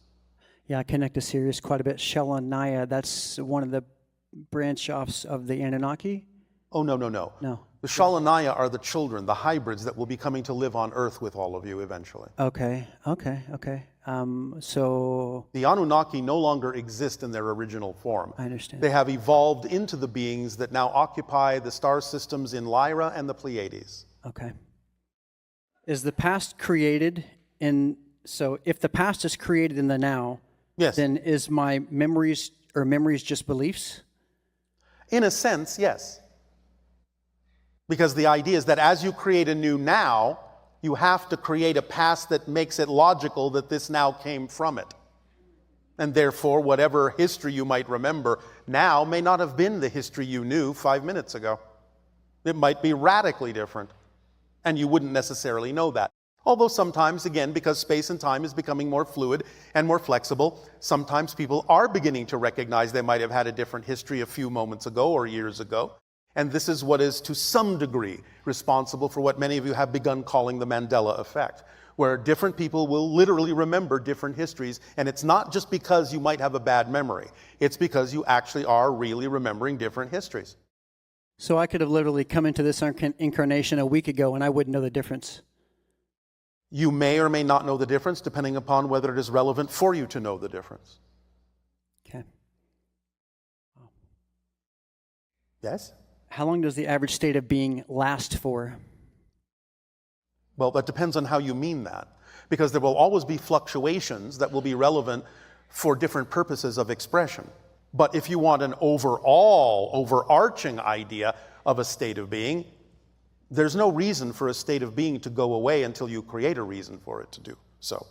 S11: Yeah, I connect to Sirius quite a bit. Shalanaya, that's one of the branch offs of the Anunnaki?
S1: Oh, no.
S11: No.
S1: The Shalanaya are the children, the hybrids that will be coming to live on Earth with all of you eventually.
S11: Okay. So...
S1: The Anunnaki no longer exist in their original form.
S11: I understand.
S1: They have evolved into the beings that now occupy the star systems in Lyra and the Pleiades.
S11: Okay. Is the past created in... So if the past is created in the now,
S1: yes,
S11: then is my memories just beliefs?
S1: In a sense, yes. Because the idea is that as you create a new now, you have to create a past that makes it logical that this now came from it. And therefore, whatever history you might remember now may not have been the history you knew 5 minutes ago. It might be radically different. And you wouldn't necessarily know that. Although sometimes, again, because space and time is becoming more fluid and more flexible, sometimes people are beginning to recognize they might have had a different history a few moments ago or years ago. And this is what is, to some degree, responsible for what many of you have begun calling the Mandela effect, where different people will literally remember different histories, and it's not just because you might have a bad memory. It's because you actually are really remembering different histories.
S11: So I could have literally come into this incarnation a week ago and I wouldn't know the difference.
S1: You may or may not know the difference, depending upon whether it is relevant for you to know the difference.
S11: Okay.
S1: Yes?
S11: How long does the average state of being last for?
S1: Well, that depends on how you mean that, because there will always be fluctuations that will be relevant for different purposes of expression. But if you want an overall, overarching idea of a state of being, there's no reason for a state of being to go away until you create a reason for it to do so.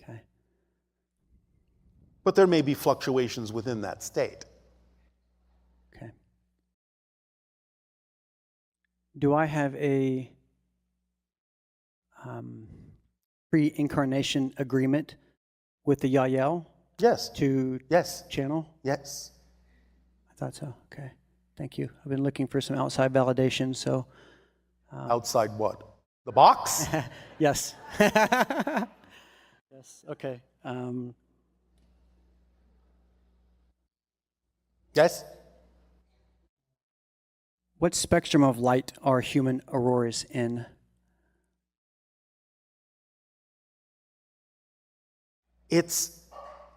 S11: Okay.
S1: But there may be fluctuations within that state.
S11: Okay. Do I have a pre-incarnation agreement with the Yael
S1: Yes.
S11: to
S1: Yes.
S11: channel?
S1: Yes.
S11: I thought so. Okay. Thank you. I've been looking for some outside validation, so
S1: Outside what? The box?
S11: yes. Yes. Okay.
S1: Yes.
S11: What spectrum of light are human auroras in?
S1: It's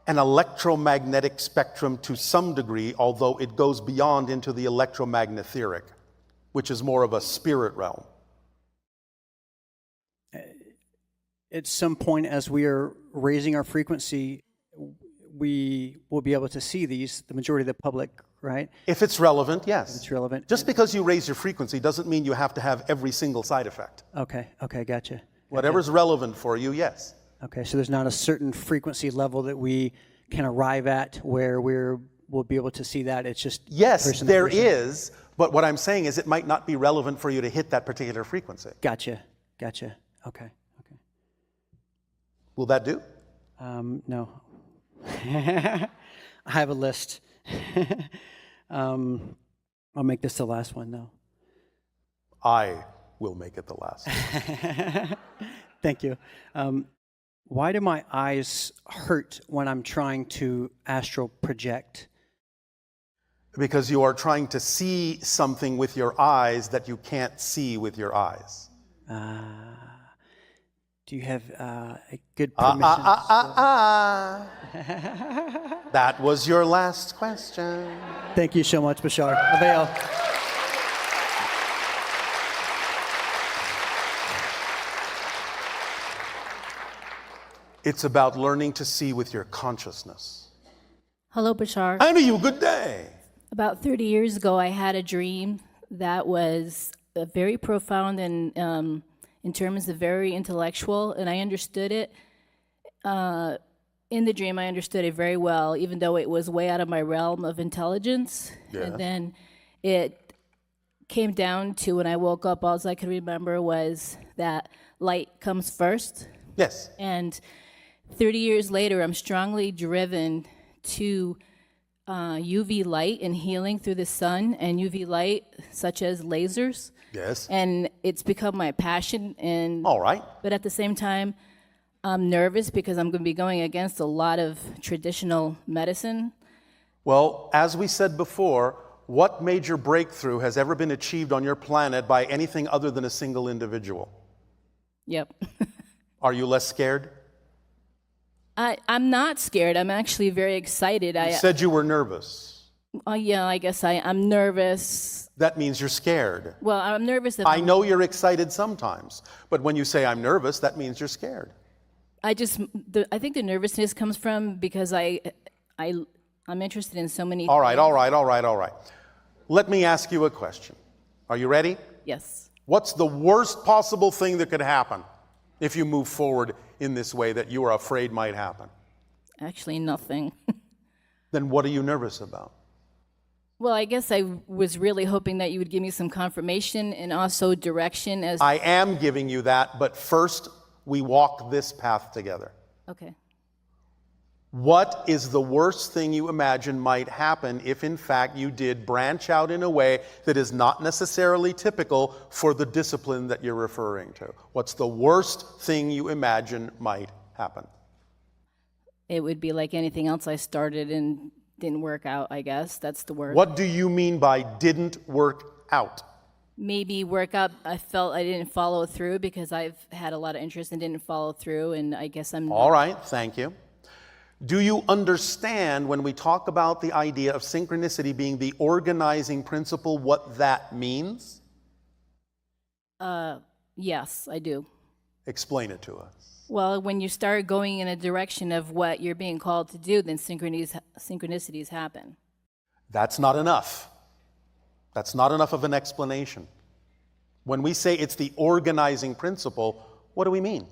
S1: an electromagnetic spectrum to some degree, although it goes beyond into the electromagnetheric, which is more of a spirit realm.
S11: At some point, as we are raising our frequency, we will be able to see these, the majority of the public, right?
S1: If it's relevant, yes.
S11: It's relevant.
S1: Just because you raise your frequency doesn't mean you have to have every single side effect.
S11: Okay, gotcha.
S1: Whatever's relevant for you, yes.
S11: Okay, so there's not a certain frequency level that we can arrive at where we'll be able to see that. It's just
S1: Yes,
S11: person to
S1: there
S11: person.
S1: is, but what I'm saying is it might not be relevant for you to hit that particular frequency.
S11: Gotcha. Okay.
S1: Will that do?
S11: No. I have a list. I'll make this the last one, though.
S1: I will make it the last one.
S11: Thank you. Why do my eyes hurt when I'm trying to astral project?
S1: Because you are trying to see something with your eyes that you can't see with your eyes.
S11: Do you have a good permission?
S1: That was your last question.
S11: Thank you so much, Bashar. Avail.
S1: It's about learning to see with your consciousness.
S2: Hello, Bashar.
S1: How do you? Good day.
S2: About 30 years ago, I had a dream that was very profound and in terms of very intellectual, and I understood it. In the dream, I understood it very well, even though it was way out of my realm of intelligence.
S1: Yes.
S2: And then it came down to when I woke up, all I could remember was that light comes first.
S1: Yes.
S2: And 30 years later, I'm strongly driven to UV light and healing through the sun and UV light, such as lasers.
S1: Yes.
S2: And it's become my passion. And
S1: All right.
S2: but at the same time, I'm nervous because I'm going to be going against a lot of traditional medicine.
S1: Well, as we said before, what major breakthrough has ever been achieved on your planet by anything other than a single individual?
S2: Yep.
S1: Are you less scared?
S2: I'm not scared. I'm actually very excited.
S1: You said you were nervous.
S2: Yeah, I guess I'm nervous.
S1: That means you're scared.
S2: Well, I'm nervous that
S1: I know you're excited sometimes, but when you say I'm nervous, that means you're scared.
S2: I think the nervousness comes from because I'm interested in so many
S1: All right.
S2: things.
S1: Let me ask you a question. Are you ready?
S2: Yes.
S1: What's the worst possible thing that could happen if you move forward in this way that you are afraid might happen?
S2: Actually, nothing.
S1: Then what are you nervous about?
S2: Well, I guess I was really hoping that you would give me some confirmation and also direction as...
S1: I am giving you that, but first we walk this path together.
S2: Okay.
S1: What is the worst thing you imagine might happen if, in fact, you did branch out in a way that is not necessarily typical for the discipline that you're referring to? What's the worst thing you imagine might happen?
S2: It would be like anything else I started and didn't work out, I guess. That's the word.
S1: What do you mean by didn't work out?
S2: Maybe work out, I felt I didn't follow through because I've had a lot of interest and didn't follow through, and I guess I'm...
S1: All right, thank you. Do you understand when we talk about the idea of synchronicity being the organizing principle, what that means?
S2: Yes, I do.
S1: Explain it to us.
S2: Well, when you start going in a direction of what you're being called to do, then synchronicities happen.
S1: That's not enough. That's not enough of an explanation. When we say it's the organizing principle, what do we mean?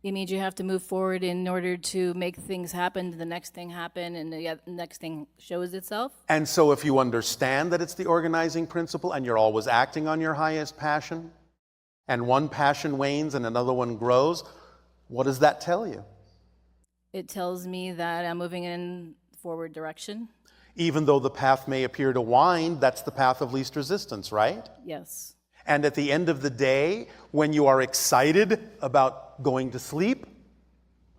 S2: It means you have to move forward in order to make things happen, the next thing happen, and the next thing shows itself.
S1: And so if you understand that it's the organizing principle and you're always acting on your highest passion, and one passion wanes and another one grows, What does that tell you?
S5: It tells me that I'm moving in forward direction.
S1: Even though the path may appear to wind, that's the path of least resistance, right?
S5: Yes.
S1: And at the end of the day, when you are excited about going to sleep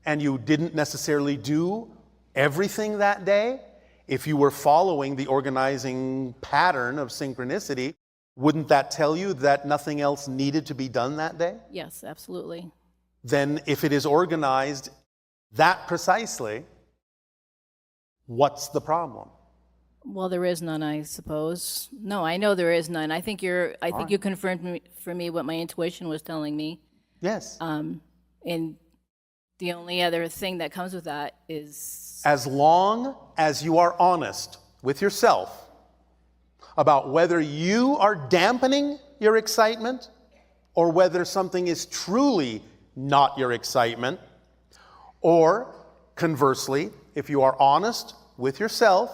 S1: and you didn't necessarily do everything that day, if you were following the organizing pattern of synchronicity, wouldn't that tell you that nothing else needed to be done that day?
S5: Yes, absolutely.
S1: Then if it is organized that precisely, what's the problem?
S5: Well, there is none, I suppose. No, I know there is none. I think you confirmed for me what my intuition was telling me.
S1: Yes.
S5: And the only other thing that comes with that is...
S1: As long as you are honest with yourself about whether you are dampening your excitement or whether something is truly not your excitement, or conversely, if you are honest with yourself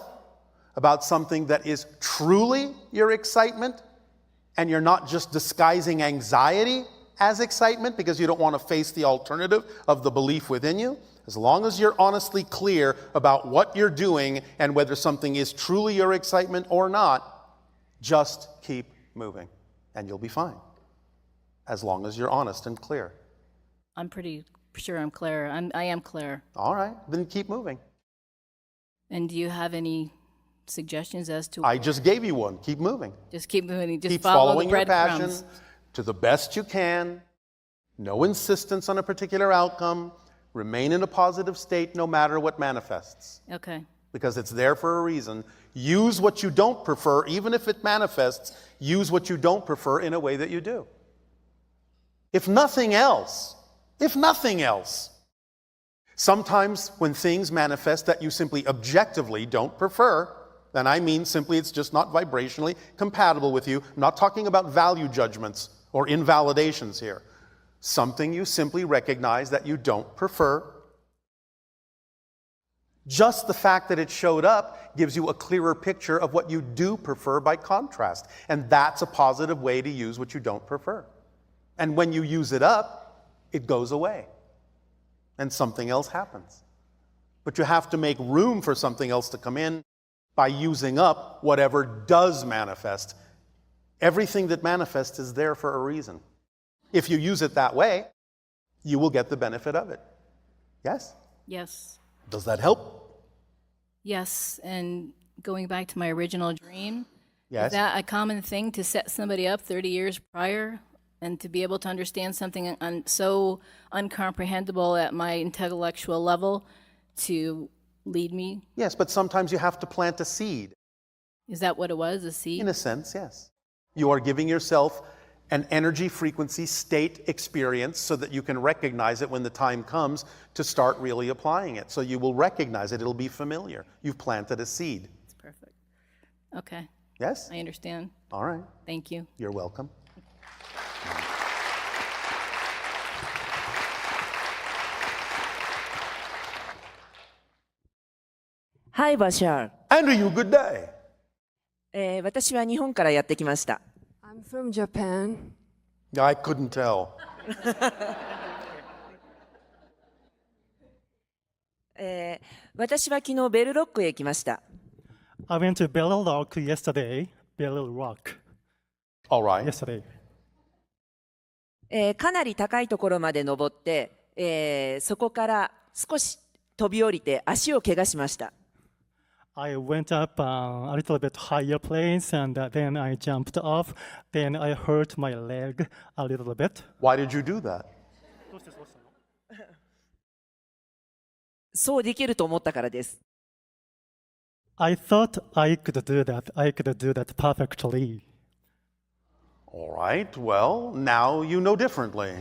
S1: about something that is truly your excitement, and you're not just disguising anxiety as excitement because you don't want to face the alternative of the belief within you, as long as you're honestly clear about what you're doing and whether something is truly your excitement or not, just keep moving and you'll be fine. As long as you're honest and clear.
S5: I'm pretty sure I'm clear. I am clear.
S1: All right, then keep moving.
S5: And do you have any suggestions as to...
S1: I just gave you one. Keep moving.
S5: Just keep moving. Just
S1: keep
S5: follow
S1: following
S5: the
S1: your passion
S5: breadcrumbs.
S1: to the best you can. No insistence on a particular outcome. Remain in a positive state no matter what manifests.
S5: Okay.
S1: Because it's there for a reason. Use what you don't prefer, even if it manifests. Use what you don't prefer in a way that you do. If nothing else, sometimes when things manifest that you simply objectively don't prefer, then I mean simply it's just not vibrationally compatible with you. I'm not talking about value judgments or invalidations here. Something you simply recognize that you don't prefer. Just the fact that it showed up gives you a clearer picture of what you do prefer by contrast. And that's a positive way to use what you don't prefer. And when you use it up, it goes away. And something else happens. But you have to make room for something else to come in by using up whatever does manifest. Everything that manifests is there for a reason. If you use it that way, you will get the benefit of it. Yes?
S5: Yes.
S1: Does that help?
S5: Yes, and going back to my original dream,
S1: Yes.
S5: is that a common thing to set somebody up 30 years prior and to be able to understand something so uncomprehendable at my intellectual level to lead me?
S1: Yes, but sometimes you have to plant a seed.
S5: Is that what it was, a seed?
S1: In a sense, yes. You are giving yourself an energy, frequency, state experience so that you can recognize it when the time comes to start really applying it. So you will recognize it. It'll be familiar. You've planted a seed.
S5: That's perfect. Okay.
S1: Yes?
S5: I understand.
S1: All right.
S5: Thank you.
S1: You're welcome.
S12: Hi, Bashar.
S1: Andrew, good day.
S12: 私は日本からやってきました。
S13: I'm from Japan.
S1: I couldn't tell.
S12: 私は昨日ベルロックへ来ました。
S14: I went to Bell Rock yesterday. Bell Rock.
S1: All right.
S14: Yesterday.
S12: かなり高いところまで登って、そこから少し飛び降りて足を怪我しました。
S14: I went up a little bit higher place and then I jumped off. Then I hurt my leg a little bit.
S1: Why did you do that?
S12: そうできると思ったからです。
S14: I thought I could do that. I could do that perfectly.
S1: All right. Well, now you know differently.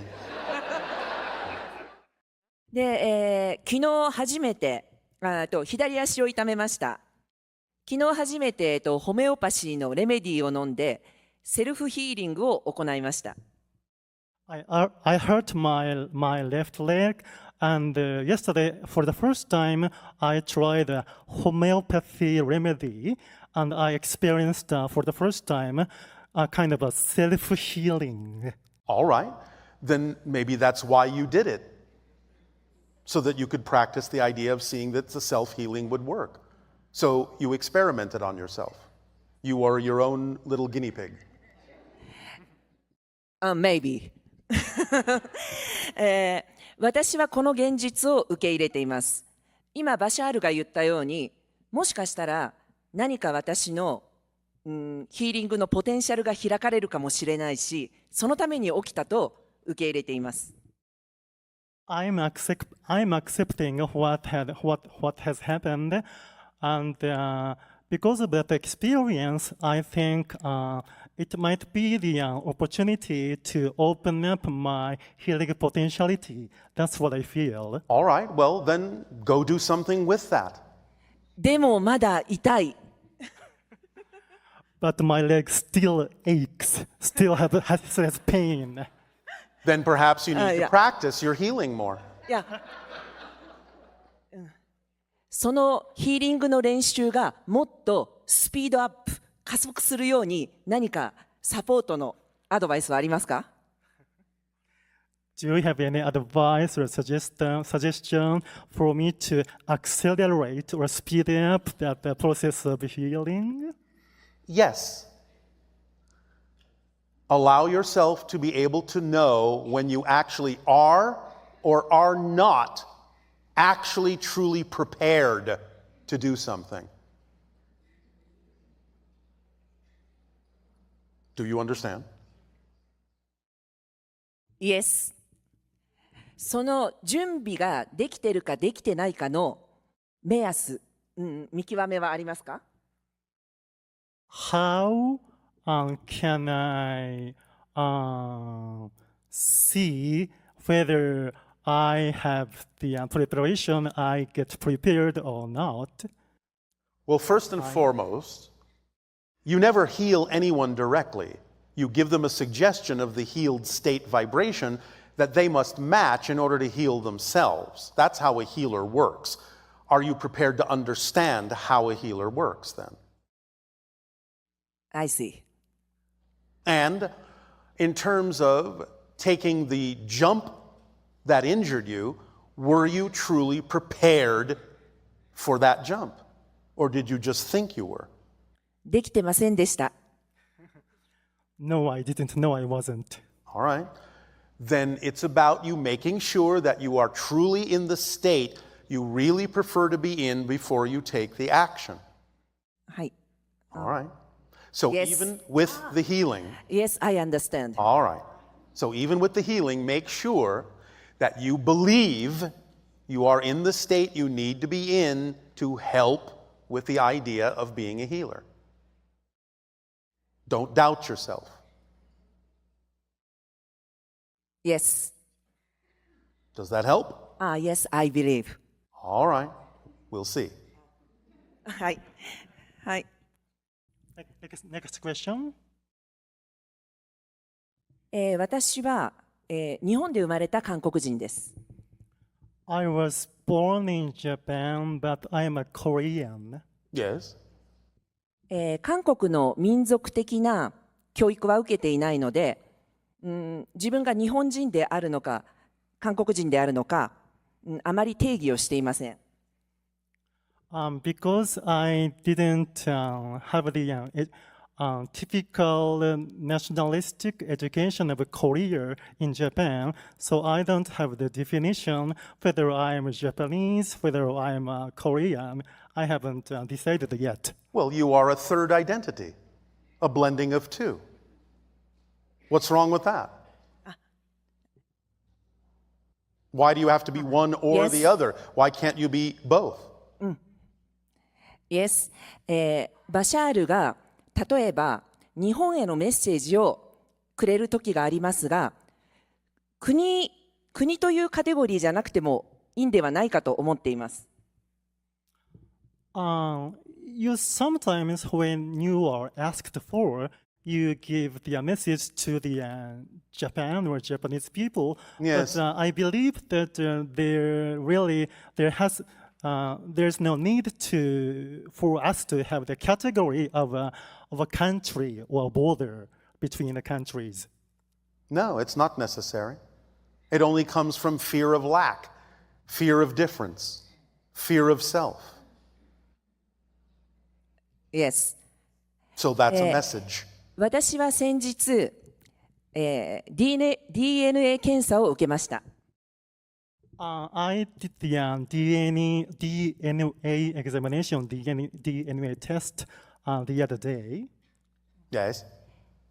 S12: で、昨日初めて左足を痛めました。昨日初めてホメオパシーのレメディを飲んでセルフヒーリングを行いました。
S14: I hurt my left leg, and yesterday, for the first time, I tried a homeopathy remedy, and I experienced for the first time a kind of a self-healing.
S1: All right. Then maybe that's why you did it. so that you could practice the idea of seeing that the self-healing would work. So you experimented on yourself. You are your own little guinea pig.
S12: Maybe. 私はこの現実を受け入れています。今、バシャールが言ったように、もしかしたら何か私の、ヒーリングのポテンシャルが開かれるかもしれないし、そのために起きたと受け入れています。
S14: I'm accepting what has happened, and because of that experience, I think it might be the opportunity to open up my healing potentiality. That's what I feel.
S1: All right, well, then go do something with that.
S12: でもまだ痛い。
S14: But my leg still aches, still has pain.
S1: Then perhaps you need to practice your healing more.
S12: いや、そのヒーリングの練習がもっとスピードアップ、加速するように何かサポートのアドバイスはありますか？
S14: Do you have any advice or suggestion for me to accelerate or speed up that process of healing?
S1: Yes. Allow yourself to be able to know when you actually are or are not actually truly prepared to do something. Do you understand?
S12: Yes. その準備ができてるかできてないかの目安、見極めはありますか？
S14: How can I see whether I have the preparation, I get prepared or not?
S1: Well, first and foremost, you never heal anyone directly. You give them a suggestion of the healed state vibration that they must match in order to heal themselves. That's how a healer works. Are you prepared to understand how a healer works then?
S12: I see.
S1: And in terms of taking the jump that injured you, were you truly prepared for that jump? Or did you just think you were?
S12: できてませんでした。
S14: No, I didn't. No, I wasn't.
S1: All right. Then it's about you making sure that you are truly in the state you really prefer to be in before you take the action.
S12: はい。
S1: All right. So
S12: Yes.
S1: even with the healing,
S12: Yes, I understand.
S1: all right. So even with the healing, make sure that you believe you are in the state you need to be in to help with the idea of being a healer. Don't doubt yourself.
S12: Yes.
S1: Does that help?
S12: Yes, I believe.
S1: All right. We'll see.
S12: はい。はい。
S14: Next question.
S12: 私は、日本で生まれた韓国人です。
S14: I was born in Japan, but I am a Korean.
S1: Yes.
S12: 韓国の民族的な教育は受けていないので、自分が日本人であるのか韓国人であるのか、あまり定義をしていません。
S14: Because I didn't have the typical nationalistic education of Korea in Japan, so I don't have the definition whether I am Japanese, whether I am Korean. I haven't decided yet.
S1: Well, you are a third identity, a blending of two. What's wrong with that? Why do you have to be one or
S12: Yes.
S1: the other? Why can't you be both?
S12: Yes. バシャールが例えば日本へのメッセージをくれる時がありますが、国というカテゴリーじゃなくてもいいんではないかと思っています。
S14: You sometimes, when you are asked for, you give the message to the Japan or Japanese people.
S1: Yes.
S14: But I believe that there's no need for us to have the category of a country or a border between the countries.
S1: No, it's not necessary. It only comes from fear of lack. fear of difference, fear of self.
S12: Yes.
S1: So that's a message.
S12: 私は先日、DNA 検査を受けました。
S14: I did the DNA examination, DNA test the other day.
S1: Yes.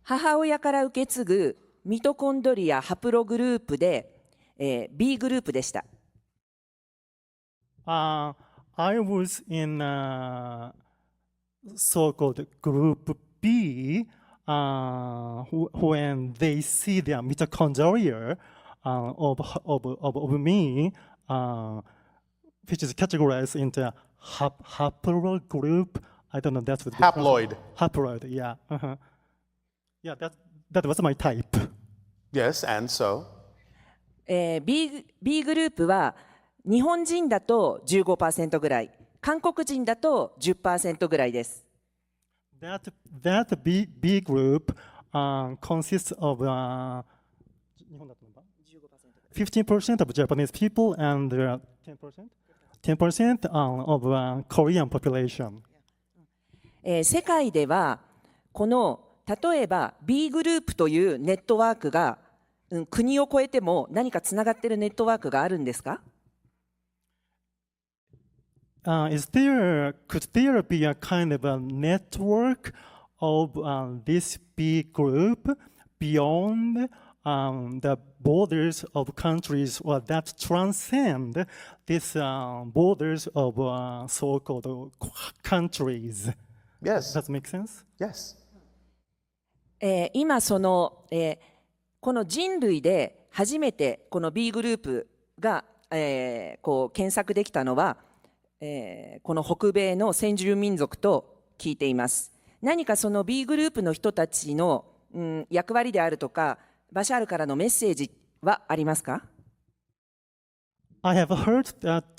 S12: 母親から受け継ぐミトコンドリアハプログループで、B グループでした。
S14: I was in so-called group B when they see the mitochondria of me, which is categorized into haplogroup. I don't know, that's what
S1: Haploid.
S14: Haploid, yeah. Yeah, that was my type.
S1: Yes, and so?
S12: B グループは日本人だと 15% ぐらい、韓国人だと 10% ぐらいです。
S14: That B group consists of 15% of Japanese people and 10% of Korean population.
S12: 世界ではこの例えば B グループというネットワークが、国を越えても何かつながっているネットワークがあるんですか
S14: could there be a kind of a network of this B group beyond the borders of countries or that transcend these borders of so-called countries?
S1: Yes.
S14: Does that make sense?
S1: Yes.
S12: 今この人類で初めてこの B グループが、こう検索できたのは、この北米の先住民族と聞いています。何かその B グループの人たちの、役割であるとか、バシャールからのメッセージはありますか？
S14: I have heard that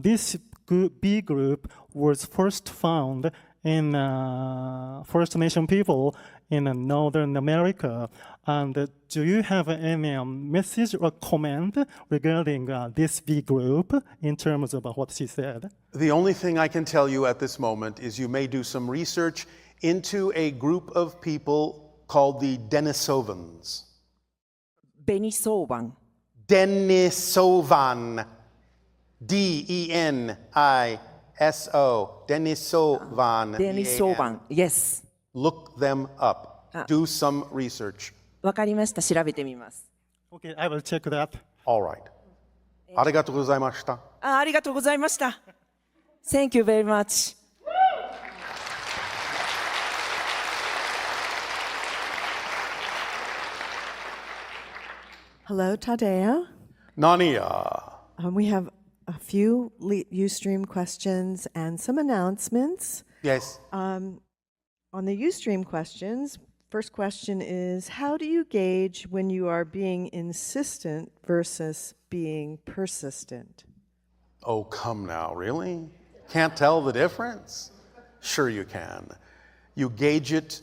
S14: this B group was first found in First Nation people in Northern America. And do you have any message or comment regarding this B group in terms of what she said?
S1: The only thing I can tell you at this moment is you may do some research into a group of people called the Denisovans.
S12: Denisovan.
S1: Denisovan. D-E-N-I-S-O. Denisovan.
S12: Denisovan. Yes.
S1: Look them up. Do some research.
S12: わかりました。調べてみます。
S14: Okay, I will check that.
S1: All right. ありがとうございました。
S12: ありがとうございました。Thank you very much.
S15: Hello, Tadeo.
S1: Nania.
S15: We have a few Ustream questions and some announcements.
S1: Yes.
S15: On the Ustream questions, first question is, how do you gauge when you are being insistent versus being persistent?
S1: Oh, come now, really? Can't tell the difference? Sure you can. You gauge it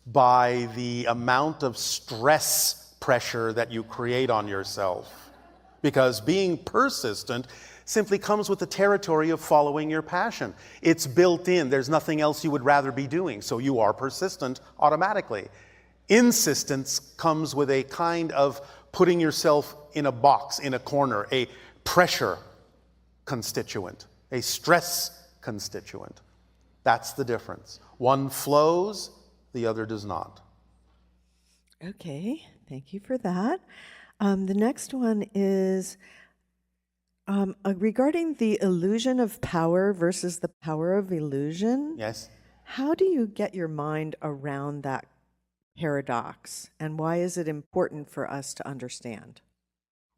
S1: by the amount of stress pressure that you create on yourself. Because being persistent simply comes with the territory of following your passion. It's built in. There's nothing else you would rather be doing, so you are persistent automatically. Insistence comes with a kind of putting yourself in a box, in a corner, a pressure constituent, a stress constituent. That's the difference. One flows, the other does not.
S15: Okay, thank you for that. The next one is regarding the illusion of power versus the power of illusion.
S1: Yes.
S15: How do you get your mind around that paradox, and why is it important for us to understand?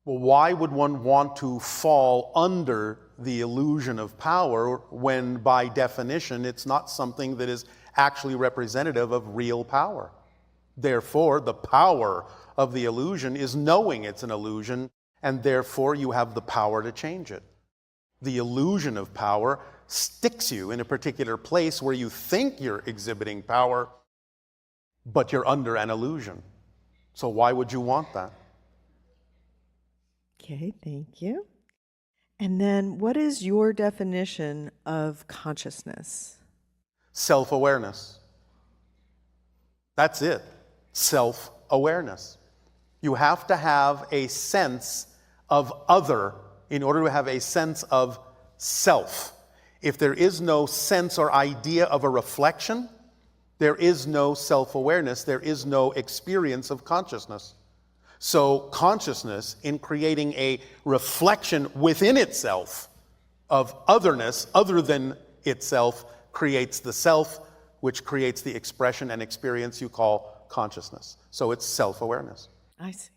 S1: Well, why would one want to fall under the illusion of power when, by definition, it's not something that is actually representative of real power? Therefore, the power of the illusion is knowing it's an illusion, and therefore you have the power to change it. The illusion of power sticks you in a particular place where you think you're exhibiting power, but you're under an illusion. So why would you want that?
S15: Okay, thank you. And then, what is your definition of consciousness?
S1: Self-awareness. That's it. Self-awareness. You have to have a sense of other in order to have a sense of self. If there is no sense or idea of a reflection, there is no self-awareness, there is no experience of consciousness. So consciousness, in creating a reflection within itself of otherness other than itself, creates the self, which creates the expression and experience you call consciousness. So it's self-awareness.
S15: I see.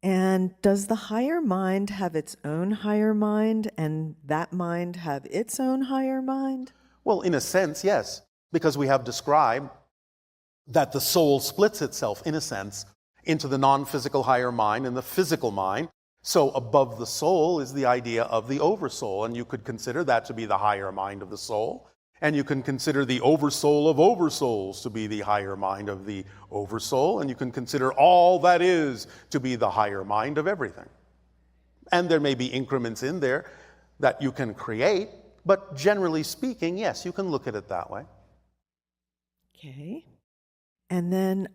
S15: And does the higher mind have its own higher mind, and that mind have its own higher mind?
S1: Well, in a sense, yes, because we have described that the soul splits itself, in a sense, into the non-physical higher mind and the physical mind. So above the soul is the idea of the oversoul, and you could consider that to be the higher mind of the soul. And you can consider the oversoul of oversouls to be the higher mind of the oversoul, and you can consider all that is to be the higher mind of everything. And there may be increments in there that you can create, but generally speaking, yes, you can look at it that way.
S15: Okay. And then,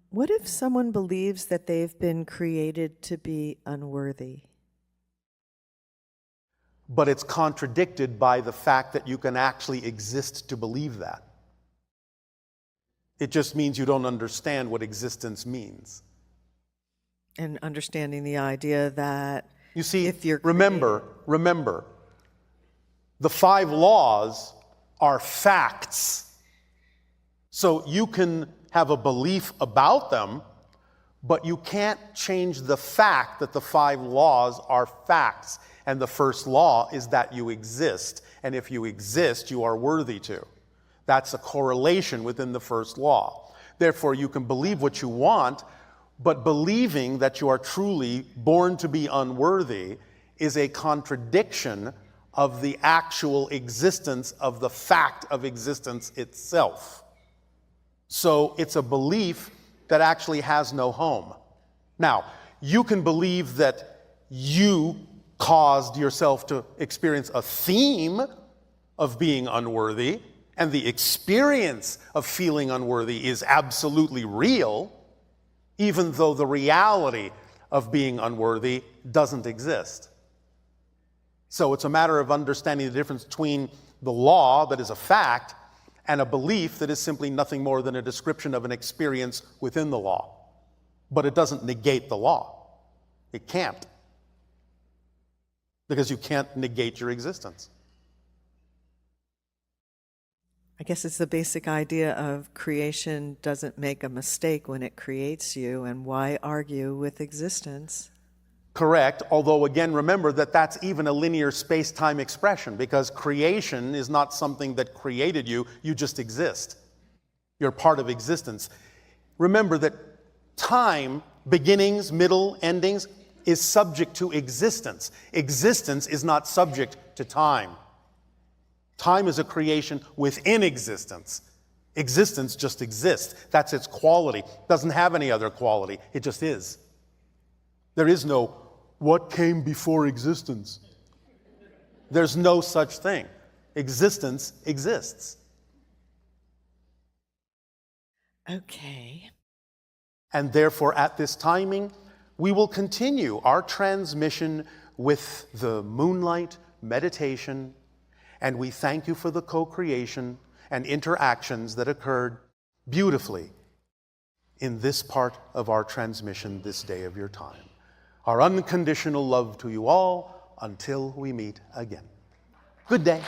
S15: what if someone believes that they've been created to be unworthy?
S1: But it's contradicted by the fact that you can actually exist to believe that. It just means you don't understand what existence means.
S15: And understanding the idea that
S1: you see,
S15: if you're
S1: remember, the 5 laws are facts. So you can have a belief about them, but you can't change the fact that the 5 laws are facts. And the first law is that you exist. And if you exist, you are worthy to. That's a correlation within the first law. Therefore, you can believe what you want, but believing that you are truly born to be unworthy is a contradiction of the actual existence of the fact of existence itself. So it's a belief that actually has no home. Now, you can believe that you caused yourself to experience a theme of being unworthy, and the experience of feeling unworthy is absolutely real, even though the reality of being unworthy doesn't exist. So it's a matter of understanding the difference between the law that is a fact and a belief that is simply nothing more than a description of an experience within the law. But it doesn't negate the law. It can't. Because you can't negate your existence.
S15: I guess it's the basic idea of creation doesn't make a mistake when it creates you, and why argue with existence?
S1: Correct, although again, remember that that's even a linear space-time expression, because creation is not something that created you, you just exist. You're part of existence. Remember that time, beginnings, middle, endings, is subject to existence. Existence is not subject to time. Time is a creation within existence. Existence just exists. That's its quality. It doesn't have any other quality. It just is. There is no what came before existence. There's no such thing. Existence exists.
S15: Okay.
S1: And therefore, at this timing, we will continue our transmission with the moonlight meditation, and we thank you for the co-creation and interactions that occurred beautifully in this part of our transmission this day of your time. Our unconditional love to you all until we meet again. Good day.